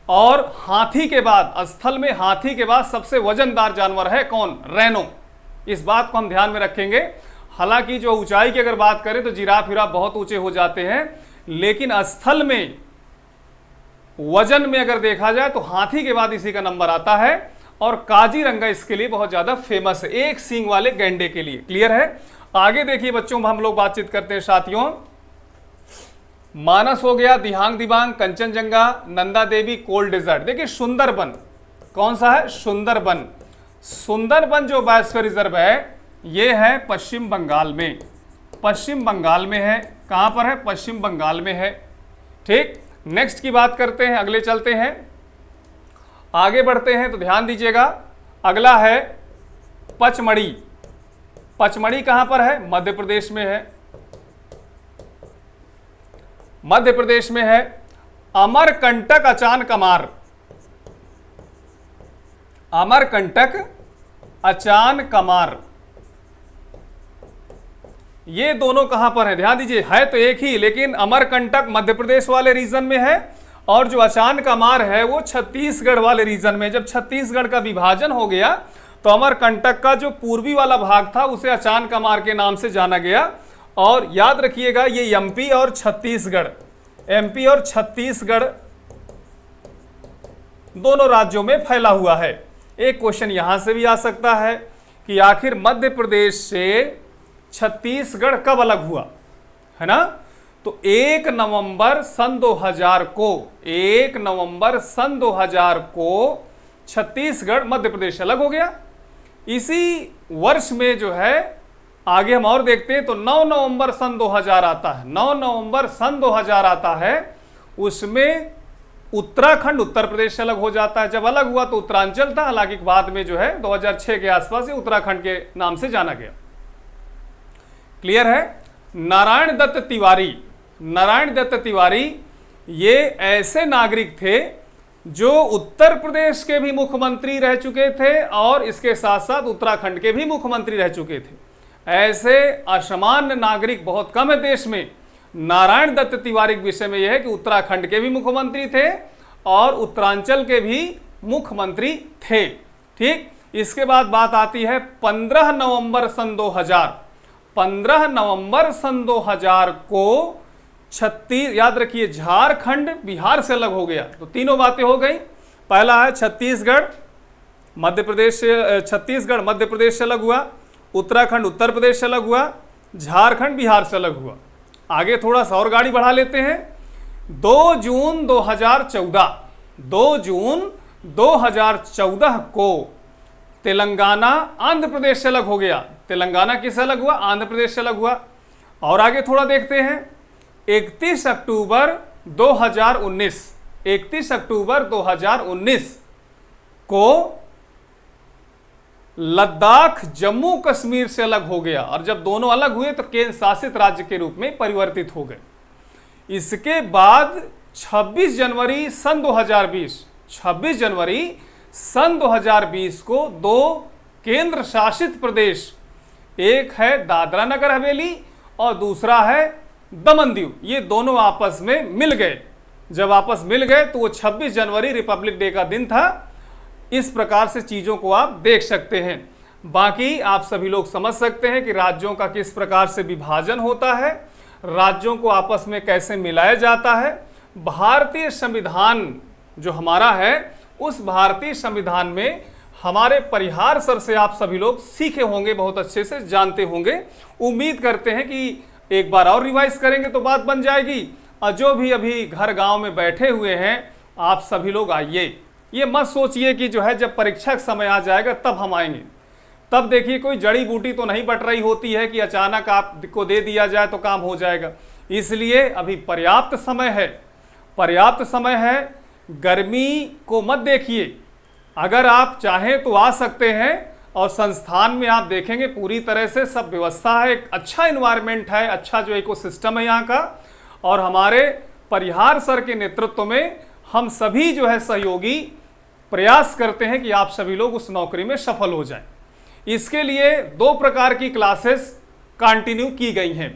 और हाथी के बाद, स्थल में हाथी के बाद सबसे वजनदार जानवर है कौन? रैनो। इस बात को हम ध्यान में रखेंगे। हालांकि जो ऊंचाई की अगर बात करें तो जिराफ विराफ बहुत ऊंचे हो जाते हैं, लेकिन स्थल में वजन में अगर देखा जाए तो हाथी के बाद इसी का नंबर आता है। और काजीरंगा इसके लिए बहुत ज्यादा फेमस है, एक सींग वाले गैंडे के लिए। क्लियर है? आगे देखिए बच्चों, हम लोग बातचीत करते हैं साथियों। मानस हो गया, दिहांग दिबांग, कंचनजंगा, नंदा देवी, कोल्ड डेजर्ट। देखिए सुंदरबन कौन सा है? सुंदरबन। सुंदरबन जो बायोस्फीयर रिजर्व है ये है पश्चिम बंगाल में, पश्चिम बंगाल में है। कहां पर है? पश्चिम बंगाल में है। ठीक, नेक्स्ट की बात करते हैं, अगले चलते हैं, आगे बढ़ते हैं तो ध्यान दीजिएगा। अगला है पचमढ़ी। पचमढ़ी कहां पर है? मध्य प्रदेश में है, मध्य प्रदेश में है। अमरकंटक, अचान कमार, अमरकंटक, अचान कमार, ये दोनों कहां पर है? ध्यान दीजिए, है तो एक ही लेकिन अमरकंटक मध्य प्रदेश वाले रीजन में है और जो अचान कमार है वो छत्तीसगढ़ वाले रीजन में। जब छत्तीसगढ़ का विभाजन हो गया तो अमरकंटक का जो पूर्वी वाला भाग था उसे अचान कमार के नाम से जाना गया। और याद रखिएगा ये एमपी और छत्तीसगढ़, एमपी और छत्तीसगढ़ दोनों राज्यों में फैला हुआ है। एक क्वेश्चन यहां से भी आ सकता है कि आखिर मध्य प्रदेश से छत्तीसगढ़ कब अलग हुआ, है ना? तो 1 नवंबर सन 2000 को, 1 नवंबर सन 2000 को छत्तीसगढ़ मध्य प्रदेश अलग हो गया। इसी वर्ष में जो है, आगे हम और देखते हैं तो 9 नवंबर सन 2000 आता है, 9 नवंबर सन 2000 आता है। उसमें उत्तराखंड उत्तर प्रदेश से अलग हो जाता है। जब अलग हुआ तो उत्तरांचल था, हालांकि बाद में जो है 2006 के आसपास ये उत्तराखंड के नाम से जाना गया। क्लियर है? नारायण दत्त तिवारी, नारायण दत्त तिवारी ये ऐसे नागरिक थे जो उत्तर प्रदेश के भी मुख्यमंत्री रह चुके थे और इसके साथ साथ उत्तराखंड के भी मुख्यमंत्री रह चुके थे। ऐसे असामान्य नागरिक बहुत कम है देश में। नारायण दत्त तिवारी के विषय में यह है कि उत्तराखंड के भी मुख्यमंत्री थे और उत्तरांचल के भी मुख्यमंत्री थे। ठीक, इसके बाद बात आती है 15 नवंबर सन 2000। 15 नवंबर सन 2000 को याद रखिए झारखंड बिहार से अलग हो गया। तो तीनों बातें हो गई। पहला है छत्तीसगढ़ मध्य प्रदेश से, छत्तीसगढ़ मध्य प्रदेश से अलग हुआ, उत्तराखंड उत्तर प्रदेश से अलग हुआ, झारखंड बिहार से अलग हुआ। आगे थोड़ा सा और गाड़ी बढ़ा लेते हैं। 2 जून 2014, 2 जून 2014 को तेलंगाना आंध्र प्रदेश से अलग हो गया। तेलंगाना किससे अलग हुआ? आंध्र प्रदेश से अलग हुआ। और आगे थोड़ा देखते हैं। 31 अक्टूबर 2019, 31 अक्टूबर 2019 को लद्दाख जम्मू कश्मीर से अलग हो गया और जब दोनों अलग हुए तो केंद्र शासित राज्य के रूप में परिवर्तित हो गए। इसके बाद 26 जनवरी सन 2020, 26 जनवरी सन 2020 को 2 केंद्र शासित प्रदेश, एक है दादरा नगर हवेली और दूसरा है दमन दीव, ये दोनों आपस में मिल गए। जब आपस मिल गए तो वो 26 जनवरी रिपब्लिक डे का दिन था। इस प्रकार से चीज़ों को आप देख सकते हैं। बाकी आप सभी लोग समझ सकते हैं कि राज्यों का किस प्रकार से विभाजन होता है, राज्यों को आपस में कैसे मिलाया जाता है। भारतीय संविधान जो हमारा है, उस भारतीय संविधान में हमारे परिहार सर से आप सभी लोग सीखे होंगे, बहुत अच्छे से जानते होंगे। उम्मीद करते हैं कि एक बार और रिवाइज करेंगे तो बात बन जाएगी। और जो भी अभी घर गांव में बैठे हुए हैं, आप सभी लोग आइए। ये मत सोचिए कि जो है जब परीक्षा का समय आ जाएगा तब हम आएंगे। तब देखिए कोई जड़ी बूटी तो नहीं बट रही होती है कि अचानक आपको दे दिया जाए तो काम हो जाएगा। इसलिए अभी पर्याप्त समय है, पर्याप्त समय है। गर्मी को मत देखिए, अगर आप चाहें तो आ सकते हैं और संस्थान में आप देखेंगे पूरी तरह से सब व्यवस्था है, एक अच्छा इन्वायरमेंट है, अच्छा जो इकोसिस्टम है यहाँ का। और हमारे परिहार सर के नेतृत्व में हम सभी जो है सहयोगी प्रयास करते हैं कि आप सभी लोग उस नौकरी में सफल हो जाएं। इसके लिए 2 प्रकार की क्लासेस कंटिन्यू की गई हैं।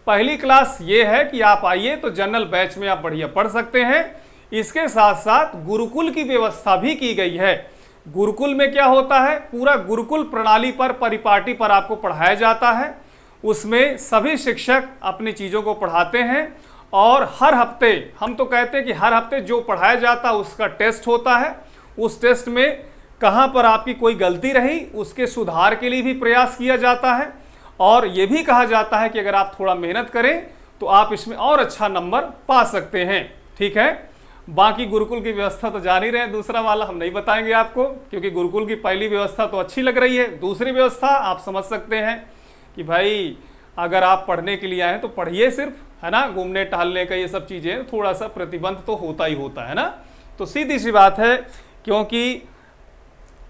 पहली क्लास ये है कि आप आइए तो जनरल बैच में आप बढ़िया पढ़ सकते हैं। इसके साथ साथ गुरुकुल की व्यवस्था भी की गई है। गुरुकुल में क्या होता है, पूरा गुरुकुल प्रणाली पर, परिपाटी पर आपको पढ़ाया जाता है। उसमें सभी शिक्षक अपनी चीज़ों को पढ़ाते हैं और हर हफ्ते, हम तो कहते हैं कि हर हफ्ते जो पढ़ाया जाता है उसका टेस्ट होता है। उस टेस्ट में कहाँ पर आपकी कोई गलती रही उसके सुधार के लिए भी प्रयास किया जाता है। और ये भी कहा जाता है कि अगर आप थोड़ा मेहनत करें तो आप इसमें और अच्छा नंबर पा सकते हैं। ठीक है, बाकी गुरुकुल की व्यवस्था तो जान ही रहे हैं, दूसरा वाला हम नहीं बताएंगे आपको, क्योंकि गुरुकुल की पहली व्यवस्था तो अच्छी लग रही है। दूसरी व्यवस्था आप समझ सकते हैं कि भाई अगर आप पढ़ने के लिए आए तो पढ़िए सिर्फ, है ना, घूमने टहलने का ये सब चीज़ें थोड़ा सा प्रतिबंध तो होता ही होता है ना। तो सीधी सी बात है, क्योंकि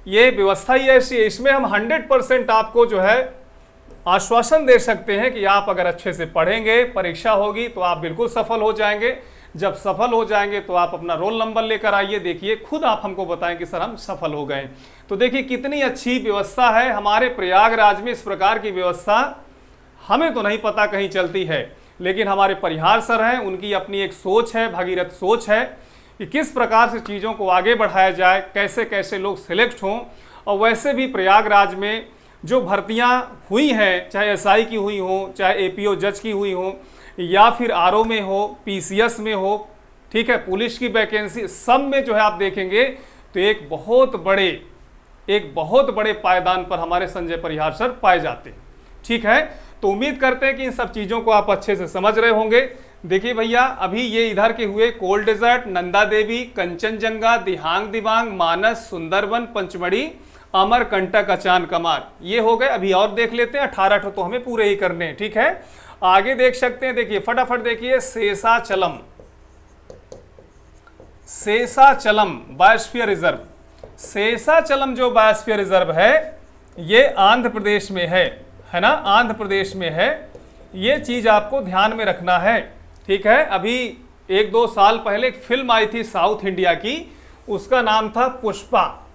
ये व्यवस्था ही ऐसी है, इसमें हम 100% आपको जो है आश्वासन दे सकते हैं कि आप अगर अच्छे से पढ़ेंगे, परीक्षा होगी तो आप बिल्कुल सफल हो जाएंगे। जब सफल हो जाएंगे तो आप अपना रोल नंबर लेकर आइए, देखिए खुद आप हमको बताएं कि सर हम सफल हो गए। तो देखिए कितनी अच्छी व्यवस्था है हमारे प्रयागराज में। इस प्रकार की व्यवस्था हमें तो नहीं पता कहीं चलती है, लेकिन हमारे परिहार सर हैं, उनकी अपनी एक सोच है, भगीरथ सोच है कि किस प्रकार से चीज़ों को आगे बढ़ाया जाए, कैसे कैसे लोग सिलेक्ट हों। और वैसे भी प्रयागराज में जो भर्तियां हुई हैं, चाहे एसआई की हुई हो, चाहे एपीओ जज की हुई हो, या फिर आरओ में हो, पीसीएस में हो, ठीक है, पुलिस की वैकेंसी, सब में जो है आप देखेंगे तो एक बहुत बड़े पायदान पर हमारे संजय परिहार सर पाए जाते हैं। ठीक है, तो उम्मीद करते हैं कि इन सब चीज़ों को आप अच्छे से समझ रहे होंगे। देखिए भैया, अभी ये इधर के हुए कोल डेजर्ट, नंदा देवी, कंचनजंगा, दिहांग दिबांग, मानस, सुंदरबन, पंचमढ़ी, अमरकंटक, अचान कमार, ये हो गए। अभी और देख लेते हैं, 18 तो हमें पूरे ही करने हैं। ठीक है, आगे देख सकते हैं, देखिए फटाफट देखिए, शेषाचलम बायोस्फीयर रिजर्व। शेषाचलम जो बायोस्फीयर रिजर्व है ये आंध्र प्रदेश में है ना, आंध्र प्रदेश में है। ये चीज आपको ध्यान में रखना है। ठीक है, अभी 1-2 साल पहले एक फिल्म आई थी साउथ इंडिया की, उसका नाम था पुष्पा,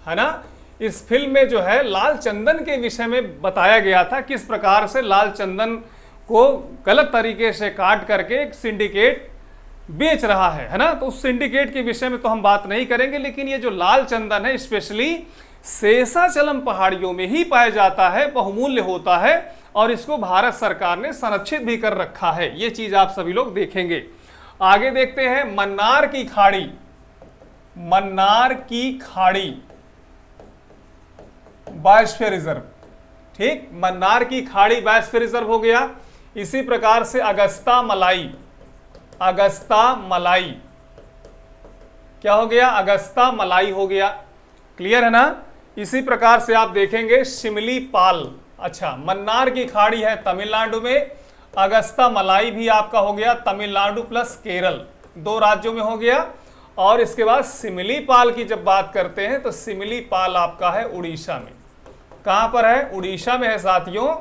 है ना। इस फिल्म में जो है लाल चंदन के विषय में बताया गया था, किस प्रकार से लाल चंदन को गलत तरीके से काट करके एक सिंडिकेट बेच रहा है ना। तो उस सिंडिकेट के विषय में तो हम बात नहीं करेंगे, लेकिन ये जो लाल चंदन है स्पेशली शेषाचलम पहाड़ियों में ही पाया जाता है, बहुमूल्य होता है, और इसको भारत सरकार ने संरक्षित भी कर रखा है। ये चीज आप सभी लोग देखेंगे। आगे देखते हैं, मन्नार की खाड़ी बायोस्फीयर रिजर्व। ठीक, मन्नार की खाड़ी बायोस्फीयर रिजर्व हो गया। इसी प्रकार से अगस्ता मलाई क्या हो गया, अगस्ता मलाई हो गया। क्लियर है ना। इसी प्रकार से आप देखेंगे शिमलीपाल, अच्छा, मन्नार की खाड़ी है तमिलनाडु में, अगस्ता मलाई भी आपका हो गया तमिलनाडु प्लस केरल, 2 राज्यों में हो गया। और इसके बाद शिमलीपाल की जब बात करते हैं तो शिमलीपाल आपका है उड़ीसा में। कहां पर है, उड़ीसा में है साथियों।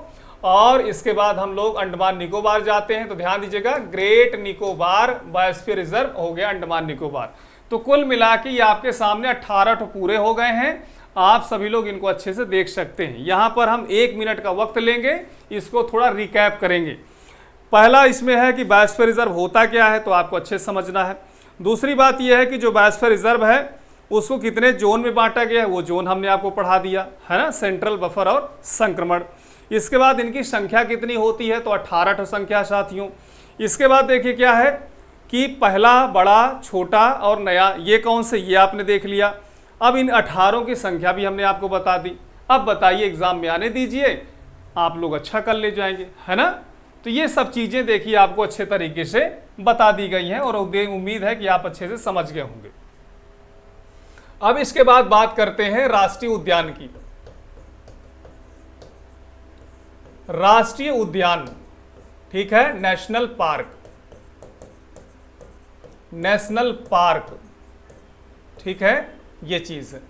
और इसके बाद हम लोग अंडमान निकोबार जाते हैं, तो ध्यान दीजिएगा, ग्रेट निकोबार बायोस्फीयर रिजर्व हो गया अंडमान निकोबार। तो कुल मिला के ये आपके सामने 18 पूरे हो गए हैं। आप सभी लोग इनको अच्छे से देख सकते हैं। यहाँ पर हम 1 मिनट का वक्त लेंगे, इसको थोड़ा रिकैप करेंगे। पहला इसमें है कि बायोस्फीयर रिजर्व होता क्या है, तो आपको अच्छे से समझना है। दूसरी बात यह है कि जो बायोस्फीयर रिजर्व है उसको कितने जोन में बांटा गया है, वो जोन हमने आपको पढ़ा दिया है ना, सेंट्रल, बफर और संक्रमण। इसके बाद इनकी संख्या कितनी होती है, तो 18 संख्या साथियों। इसके बाद देखिए क्या है कि पहला, बड़ा, छोटा और नया, ये कौन से, ये आपने देख लिया। अब इन 18 की संख्या भी हमने आपको बता दी। अब बताइए एग्जाम में आने दीजिए, आप लोग अच्छा कर ले जाएंगे, है ना। तो ये सब चीजें देखिए आपको अच्छे तरीके से बता दी गई हैं और उम्मीद है कि आप अच्छे से समझ गए होंगे। अब इसके बाद बात करते हैं राष्ट्रीय उद्यान की। राष्ट्रीय उद्यान, ठीक है, नेशनल पार्क, ठीक है, ये चीज है।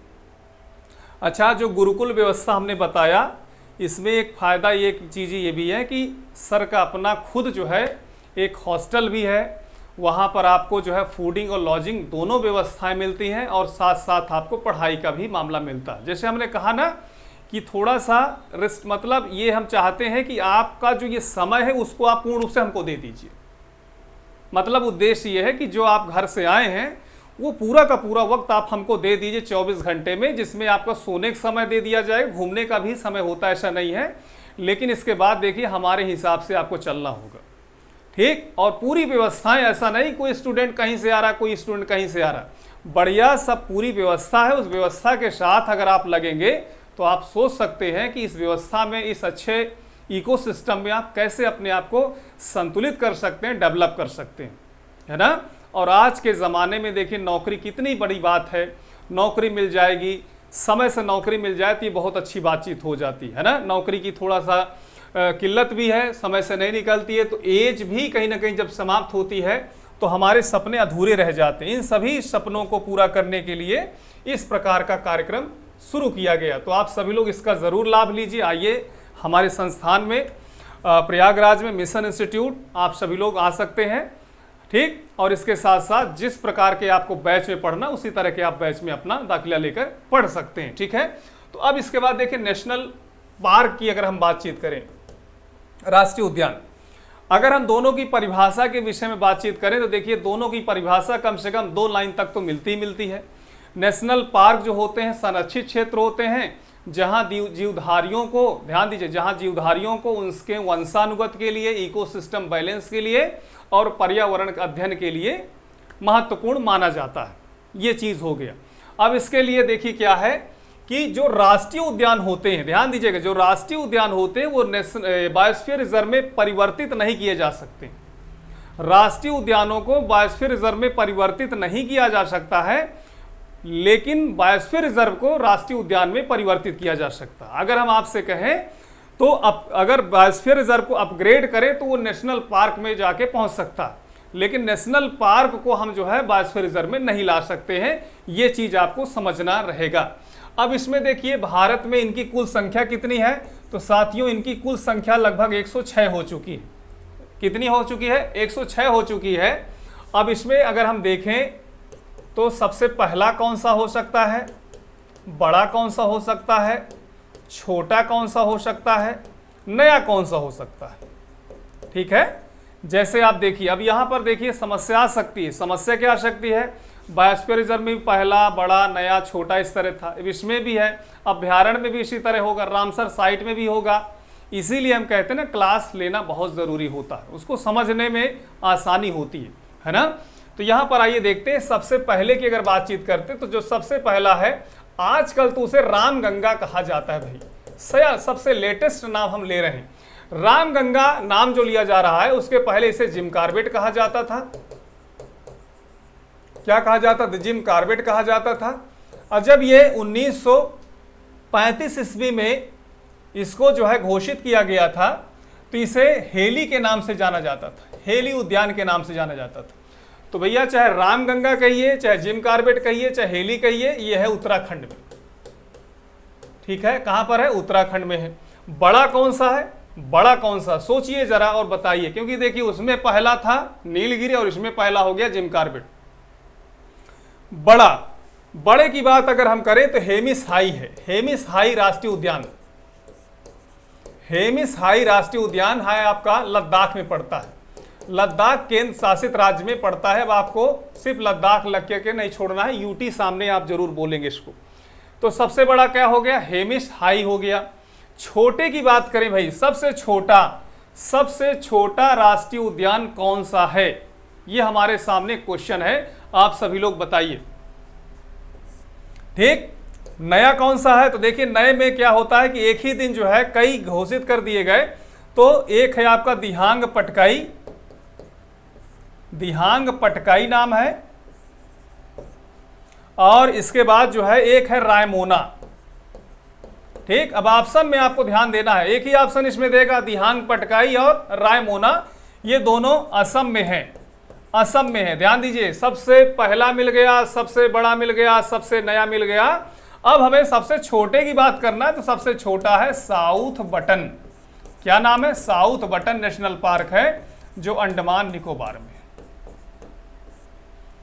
अच्छा, जो गुरुकुल व्यवस्था हमने बताया, इसमें एक फ़ायदा एक चीज़ ये भी है कि सर का अपना खुद जो है एक हॉस्टल भी है, वहाँ पर आपको जो है फूडिंग और लॉजिंग दोनों व्यवस्थाएं मिलती हैं और साथ साथ आपको पढ़ाई का भी मामला मिलता है। जैसे हमने कहा ना कि थोड़ा सा रिस्क, मतलब ये हम चाहते हैं कि आपका जो ये समय है उसको आप पूर्ण रूप से हमको दे दीजिए। मतलब उद्देश्य ये है कि जो आप घर से आए हैं वो पूरा का पूरा वक्त आप हमको दे दीजिए 24 घंटे में, जिसमें आपका सोने का समय दे दिया जाए, घूमने का भी समय होता है, ऐसा नहीं है, लेकिन इसके बाद देखिए हमारे हिसाब से आपको चलना होगा, ठीक। और पूरी व्यवस्थाएं, ऐसा नहीं कोई स्टूडेंट कहीं से आ रहा, कोई स्टूडेंट कहीं से आ रहा, बढ़िया सब पूरी व्यवस्था है। उस व्यवस्था के साथ अगर आप लगेंगे तो आप सोच सकते हैं कि इस व्यवस्था में, इस अच्छे इकोसिस्टम में आप कैसे अपने आप को संतुलित कर सकते हैं, डेवलप कर सकते हैं, है ना। और आज के ज़माने में देखिए नौकरी कितनी बड़ी बात है, नौकरी मिल जाएगी, समय से नौकरी मिल जाए तो ये बहुत अच्छी बातचीत हो जाती है ना। नौकरी की थोड़ा सा किल्लत भी है, समय से नहीं निकलती है, तो एज भी कहीं ना कहीं जब समाप्त होती है तो हमारे सपने अधूरे रह जाते हैं। इन सभी सपनों को पूरा करने के लिए इस प्रकार का कार्यक्रम शुरू किया गया, तो आप सभी लोग इसका ज़रूर लाभ लीजिए। आइए हमारे संस्थान में प्रयागराज में मिशन इंस्टीट्यूट आप सभी लोग आ सकते हैं, ठीक। और इसके साथ साथ जिस प्रकार के आपको बैच में पढ़ना, उसी तरह के आप बैच में अपना दाखिला लेकर पढ़ सकते हैं, ठीक है। तो अब इसके बाद देखिए नेशनल पार्क की अगर हम बातचीत करें, राष्ट्रीय उद्यान, अगर हम दोनों की परिभाषा के विषय में बातचीत करें तो देखिए दोनों की परिभाषा कम से कम 2 लाइन तक तो मिलती ही मिलती है। नेशनल पार्क जो होते हैं संरक्षित क्षेत्र होते हैं, जहां जीवधारियों को, ध्यान दीजिए, जहां जीवधारियों को उनके वंशानुगत के लिए, इकोसिस्टम बैलेंस के लिए और पर्यावरण अध्ययन के लिए महत्वपूर्ण माना जाता है। ये चीज़ हो गया। अब इसके लिए देखिए क्या है कि जो राष्ट्रीय उद्यान होते हैं, ध्यान दीजिएगा, जो राष्ट्रीय उद्यान होते हैं वो बायोस्फीयर रिजर्व में परिवर्तित नहीं किए जा सकते। राष्ट्रीय उद्यानों को बायोस्फीयर रिजर्व में परिवर्तित नहीं किया जा सकता है, लेकिन बायोस्फीयर रिजर्व को राष्ट्रीय उद्यान में परिवर्तित किया जा सकता है। अगर हम आपसे कहें तो अगर बायोस्फीयर रिजर्व को अपग्रेड करें तो वो नेशनल पार्क में जाके पहुंच सकता है, लेकिन नेशनल पार्क को हम जो है बायोस्फीयर रिजर्व में नहीं ला सकते हैं। ये चीज आपको समझना रहेगा। अब इसमें देखिए भारत में इनकी कुल संख्या कितनी है, तो साथियों इनकी कुल संख्या लगभग 106 हो चुकी है। कितनी हो चुकी है? 106 हो चुकी है। अब इसमें अगर हम देखें तो सबसे पहला कौन सा हो सकता है, बड़ा कौन सा हो सकता है, छोटा कौन सा हो सकता है, नया कौन सा हो सकता है, ठीक है। जैसे आप देखिए, अब यहाँ पर देखिए समस्या आ सकती है। समस्या क्या आ सकती है? बायोस्फीयर रिजर्व में भी पहला, बड़ा, नया, छोटा इस तरह था, इसमें भी है, अभ्यारण्य में भी इसी तरह होगा, रामसर साइट में भी होगा। इसीलिए हम कहते हैं ना क्लास लेना बहुत ज़रूरी होता है, उसको समझने में आसानी होती है ना। तो यहाँ पर आइए देखते हैं, सबसे पहले की अगर बातचीत करते तो जो सबसे पहला है, आजकल तो उसे रामगंगा कहा जाता है भाई, सबसे लेटेस्ट नाम हम ले रहे हैं। रामगंगा नाम जो लिया जा रहा है, उसके पहले इसे जिम कॉर्बेट कहा जाता था। क्या कहा जाता था? जिम कॉर्बेट कहा जाता था। और जब ये 1935 ईस्वी में इसको जो है घोषित किया गया था, तो इसे हेली के नाम से जाना जाता था, हेली उद्यान के नाम से जाना जाता था। तो भैया चाहे रामगंगा कहिए, चाहे जिम कॉर्बेट कहिए, चाहे हेली कहिए, ये है उत्तराखंड में, ठीक है। कहां पर है? उत्तराखंड में है। बड़ा कौन सा है? बड़ा कौन सा, सोचिए जरा और बताइए, क्योंकि देखिए उसमें पहला था नीलगिरी और इसमें पहला हो गया जिम कॉर्बेट। बड़े की बात अगर हम करें तो हेमिस हाई है, हेमिस हाई राष्ट्रीय उद्यान। हेमिस हाई राष्ट्रीय उद्यान है आपका लद्दाख में पड़ता है, लद्दाख केंद्र शासित राज्य में पड़ता है। अब आपको सिर्फ लद्दाख लग के नहीं छोड़ना है, यूटी सामने आप जरूर बोलेंगे इसको। तो सबसे बड़ा क्या हो गया? हेमिस हाई हो गया। छोटे की बात करें भाई, सबसे छोटा राष्ट्रीय उद्यान कौन सा है? ये हमारे सामने क्वेश्चन है, आप सभी लोग बताइए, ठीक। नया कौन सा है? तो देखिए नए में क्या होता है कि एक ही दिन जो है कई घोषित कर दिए गए। तो एक है आपका दिहांग पटकाई, दिहांग पटकाई नाम है, और इसके बाद जो है एक है रायमोना, ठीक। अब ऑप्शन में आपको ध्यान देना है, एक ही ऑप्शन इसमें देगा, दिहांग पटकाई और रायमोना, ये दोनों असम में है, असम में है। ध्यान दीजिए, सबसे पहला मिल गया, सबसे बड़ा मिल गया, सबसे नया मिल गया। अब हमें सबसे छोटे की बात करना है, तो सबसे छोटा है साउथ बटन। क्या नाम है? साउथ बटन नेशनल पार्क है, जो अंडमान निकोबार में।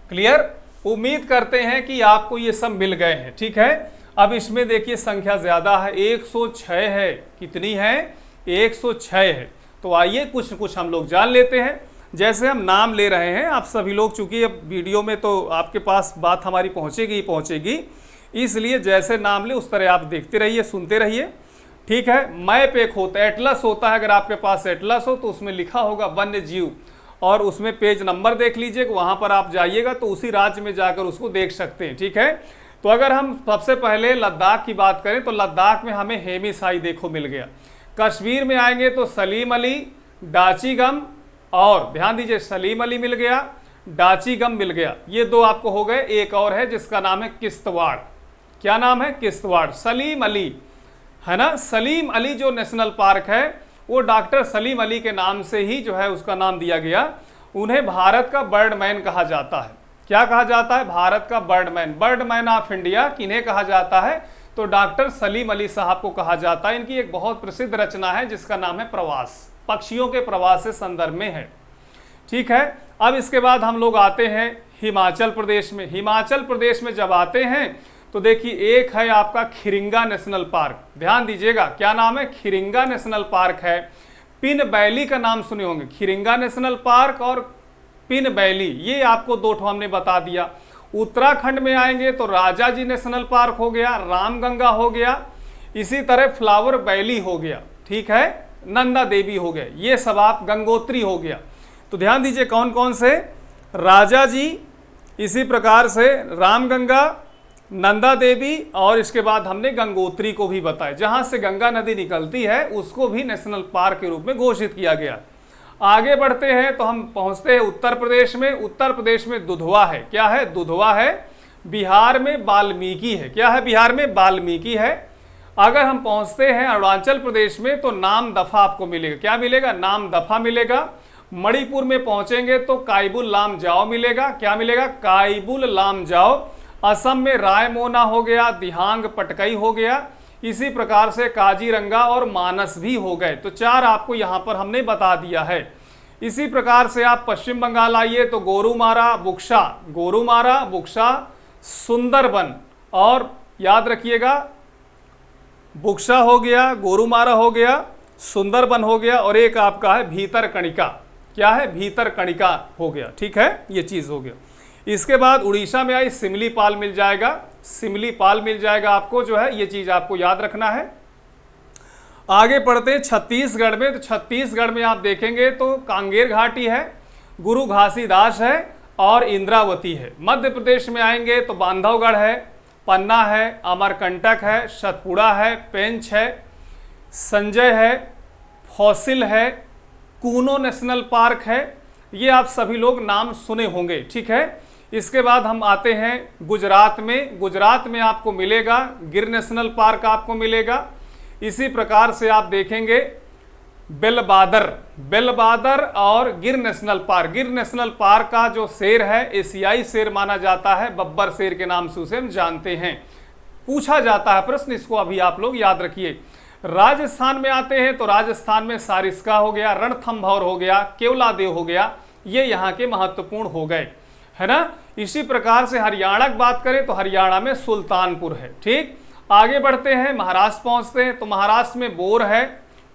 क्लियर? उम्मीद करते हैं कि आपको ये सब मिल गए हैं। ठीक है, अब इसमें देखिए संख्या ज्यादा है, 106 है। कितनी है? 106 है। तो आइए कुछ न कुछ हम लोग जान लेते हैं। जैसे हम नाम ले रहे हैं, आप सभी लोग, चूंकि अब वीडियो में तो आपके पास बात हमारी पहुंचेगी ही पहुंचेगी, इसलिए जैसे नाम ले उस तरह आप देखते रहिए, सुनते रहिए। ठीक है, मैप एक होता है, एटलस होता है। अगर आपके पास एटलस हो तो उसमें लिखा होगा वन्य जीव, और उसमें पेज नंबर देख लीजिएगा, वहां पर आप जाइएगा तो उसी राज्य में जाकर उसको देख सकते हैं। ठीक है, तो अगर हम सबसे पहले लद्दाख की बात करें तो लद्दाख में हमें हेमिसाई देखो मिल गया। कश्मीर में आएंगे तो सलीम अली, डाचीगम, और ध्यान दीजिए सलीम अली मिल गया, डाचीगम मिल गया। ये दो आपको हो गए। एक और है जिसका नाम है किश्तवाड़। क्या नाम है? किश्तवाड़। सलीम अली है ना, सलीम अली जो नेशनल पार्क है वो डॉक्टर सलीम अली के नाम से ही जो है उसका नाम दिया गया। उन्हें भारत का बर्डमैन कहा जाता है। क्या कहा जाता है? भारत का बर्डमैन, बर्डमैन ऑफ इंडिया किन्हें कहा जाता है? तो डॉक्टर सलीम अली साहब को कहा जाता है। इनकी एक बहुत प्रसिद्ध रचना है जिसका नाम है प्रवास, पक्षियों के प्रवास से संदर्भ में है। ठीक है, अब इसके बाद हम लोग आते हैं हिमाचल प्रदेश में। हिमाचल प्रदेश में जब आते हैं तो देखिए एक है आपका खिरिंगा नेशनल पार्क। ध्यान दीजिएगा, क्या नाम है? खिरिंगा नेशनल पार्क है। पिन वैली का नाम सुने होंगे, खिरिंगा नेशनल पार्क और पिन वैली, ये आपको दो ठो हमने बता दिया। उत्तराखंड में आएंगे तो राजा जी नेशनल पार्क हो गया, रामगंगा हो गया, इसी तरह फ्लावर वैली हो गया। ठीक है, नंदा देवी हो गए, ये सब आप, गंगोत्री हो गया। तो ध्यान दीजिए कौन कौन से? राजा जी, इसी प्रकार से रामगंगा, नंदा देवी, और इसके बाद हमने गंगोत्री को भी बताया, जहां से गंगा नदी निकलती है उसको भी नेशनल पार्क के रूप में घोषित किया गया। आगे बढ़ते हैं तो हम पहुंचते हैं उत्तर प्रदेश में। उत्तर प्रदेश में दुधवा है। क्या है? दुधवा है। बिहार में वाल्मीकि है। क्या है? बिहार में वाल्मीकि है। अगर हम पहुंचते हैं अरुणाचल प्रदेश में तो नाम दफा आपको मिलेगा। क्या मिलेगा? नाम दफा मिलेगा। मणिपुर में पहुंचेंगे तो काइबुल लामजाओ मिलेगा। क्या मिलेगा? काइबुल लामजाओ। असम में रायमोना हो गया, दिहांग पटकई हो गया, इसी प्रकार से काजीरंगा और मानस भी हो गए। तो चार आपको यहां पर हमने बता दिया है। इसी प्रकार से आप पश्चिम बंगाल आइए तो गोरुमारा, बुक्सा, गोरुमारा, बुक्सा, सुंदरबन, और याद रखिएगा बुक्सा हो गया, गोरुमारा हो गया, सुंदरबन हो गया, और एक आपका है भीतर कणिका। क्या है? भीतर कणिका हो गया। ठीक है, ये चीज हो गया। इसके बाद उड़ीसा में आई सिमलीपाल मिल जाएगा, सिमलीपाल मिल जाएगा आपको, जो है ये चीज आपको याद रखना है। आगे पढ़ते हैं छत्तीसगढ़ में। तो छत्तीसगढ़ में आप देखेंगे तो कांगेर घाटी है, गुरु घासीदास है, और इंद्रावती है। मध्य प्रदेश में आएंगे तो बांधवगढ़ है, पन्ना है, अमरकंटक है, सतपुड़ा है, पेंच है, संजय है, फॉसिल है, कूनो नेशनल पार्क है। ये आप सभी लोग नाम सुने होंगे। ठीक है, इसके बाद हम आते हैं गुजरात में। गुजरात में आपको मिलेगा गिर नेशनल पार्क आपको मिलेगा। इसी प्रकार से आप देखेंगे बेलबादर, बेलबादर और गिर नेशनल पार्क। गिर नेशनल पार्क का जो शेर है एशियाई शेर माना जाता है, बब्बर शेर के नाम से उसे हम जानते हैं। पूछा जाता है प्रश्न, इसको अभी आप लोग याद रखिए। राजस्थान में आते हैं तो राजस्थान में सारिस्का हो गया, रणथंभौर हो गया, केवलादेव हो गया, ये यहाँ के महत्वपूर्ण हो गए, है ना। इसी प्रकार से हरियाणा की बात करें तो हरियाणा में सुल्तानपुर है। ठीक, आगे बढ़ते हैं महाराष्ट्र पहुंचते हैं तो महाराष्ट्र में बोर है,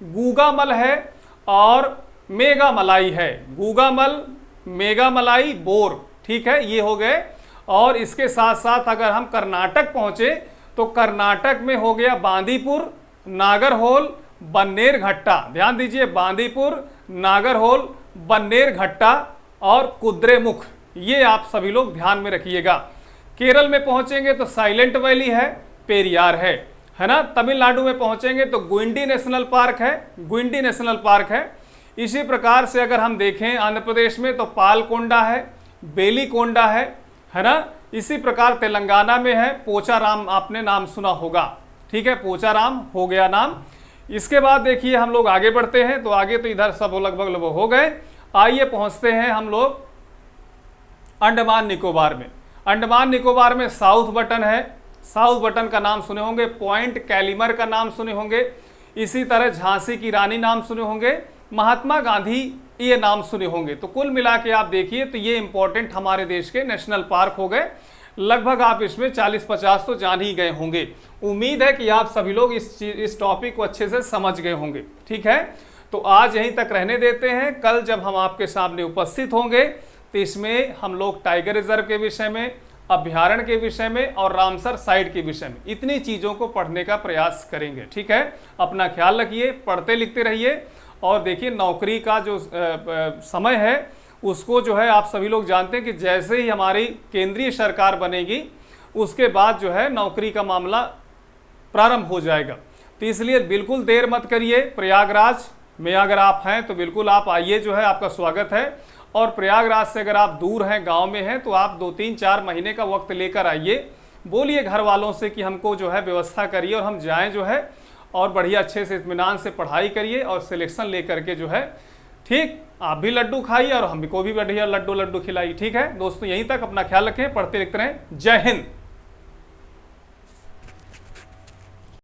गूगामल है और मेघामलाई है। गूगामल, मेघामलाई, बोर। ठीक है, ये हो गए। और इसके साथ साथ अगर हम कर्नाटक पहुंचे तो कर्नाटक में हो गया बांदीपुर, नागरहोल, बन्नेरघट्टा। ध्यान दीजिए, बांदीपुर, नागरहोल, बन्नेरघट्टा और कुद्रेमुख, ये आप सभी लोग ध्यान में रखिएगा। केरल में पहुंचेंगे तो साइलेंट वैली है, पेरियार है ना। तमिलनाडु में पहुंचेंगे तो गुइंडी नेशनल पार्क है, गुइंडी नेशनल पार्क है। इसी प्रकार से अगर हम देखें आंध्र प्रदेश में तो पालकोंडा है, बेलीकोंडा है ना। इसी प्रकार तेलंगाना में है पोचाराम, आपने नाम सुना होगा। ठीक है, पोचाराम हो गया नाम। इसके बाद देखिए हम लोग आगे बढ़ते हैं तो आगे तो इधर सब लगभग हो गए। आइए पहुंचते हैं हम लोग अंडमान निकोबार में। अंडमान निकोबार में साउथ बटन है, साउथ बटन का नाम सुने होंगे, पॉइंट कैलिमर का नाम सुने होंगे, इसी तरह झांसी की रानी नाम सुने होंगे, महात्मा गांधी ये नाम सुने होंगे। तो कुल मिला के आप देखिए तो ये इंपॉर्टेंट हमारे देश के नेशनल पार्क हो गए। लगभग आप इसमें 40-50 तो जान ही गए होंगे। उम्मीद है कि आप सभी लोग इस टॉपिक को अच्छे से समझ गए होंगे। ठीक है, तो आज यहीं तक रहने देते हैं। कल जब हम आपके सामने उपस्थित होंगे तो इसमें हम लोग टाइगर रिजर्व के विषय में, अभ्यारण्य के विषय में और रामसर साइट के विषय में इतनी चीज़ों को पढ़ने का प्रयास करेंगे। ठीक है, अपना ख्याल रखिए, पढ़ते लिखते रहिए। और देखिए नौकरी का जो समय है उसको जो है आप सभी लोग जानते हैं कि जैसे ही हमारी केंद्रीय सरकार बनेगी उसके बाद जो है नौकरी का मामला प्रारंभ हो जाएगा। तो इसलिए बिल्कुल देर मत करिए। प्रयागराज में अगर आप हैं तो बिल्कुल आप आइए, जो है आपका स्वागत है। और प्रयागराज से अगर आप दूर हैं, गांव में हैं, तो आप 2-3-4 महीने का वक्त लेकर आइए। बोलिए घर वालों से कि हमको जो है व्यवस्था करिए और हम जाएं जो है, और बढ़िया अच्छे से इत्मीनान से पढ़ाई करिए और सिलेक्शन ले करके जो है, ठीक, आप भी लड्डू खाइए और हम को भी बढ़िया लड्डू खिलाइए। ठीक है दोस्तों, यहीं तक अपना ख्याल रखें, पढ़ते लिखते रहें। जय हिंद।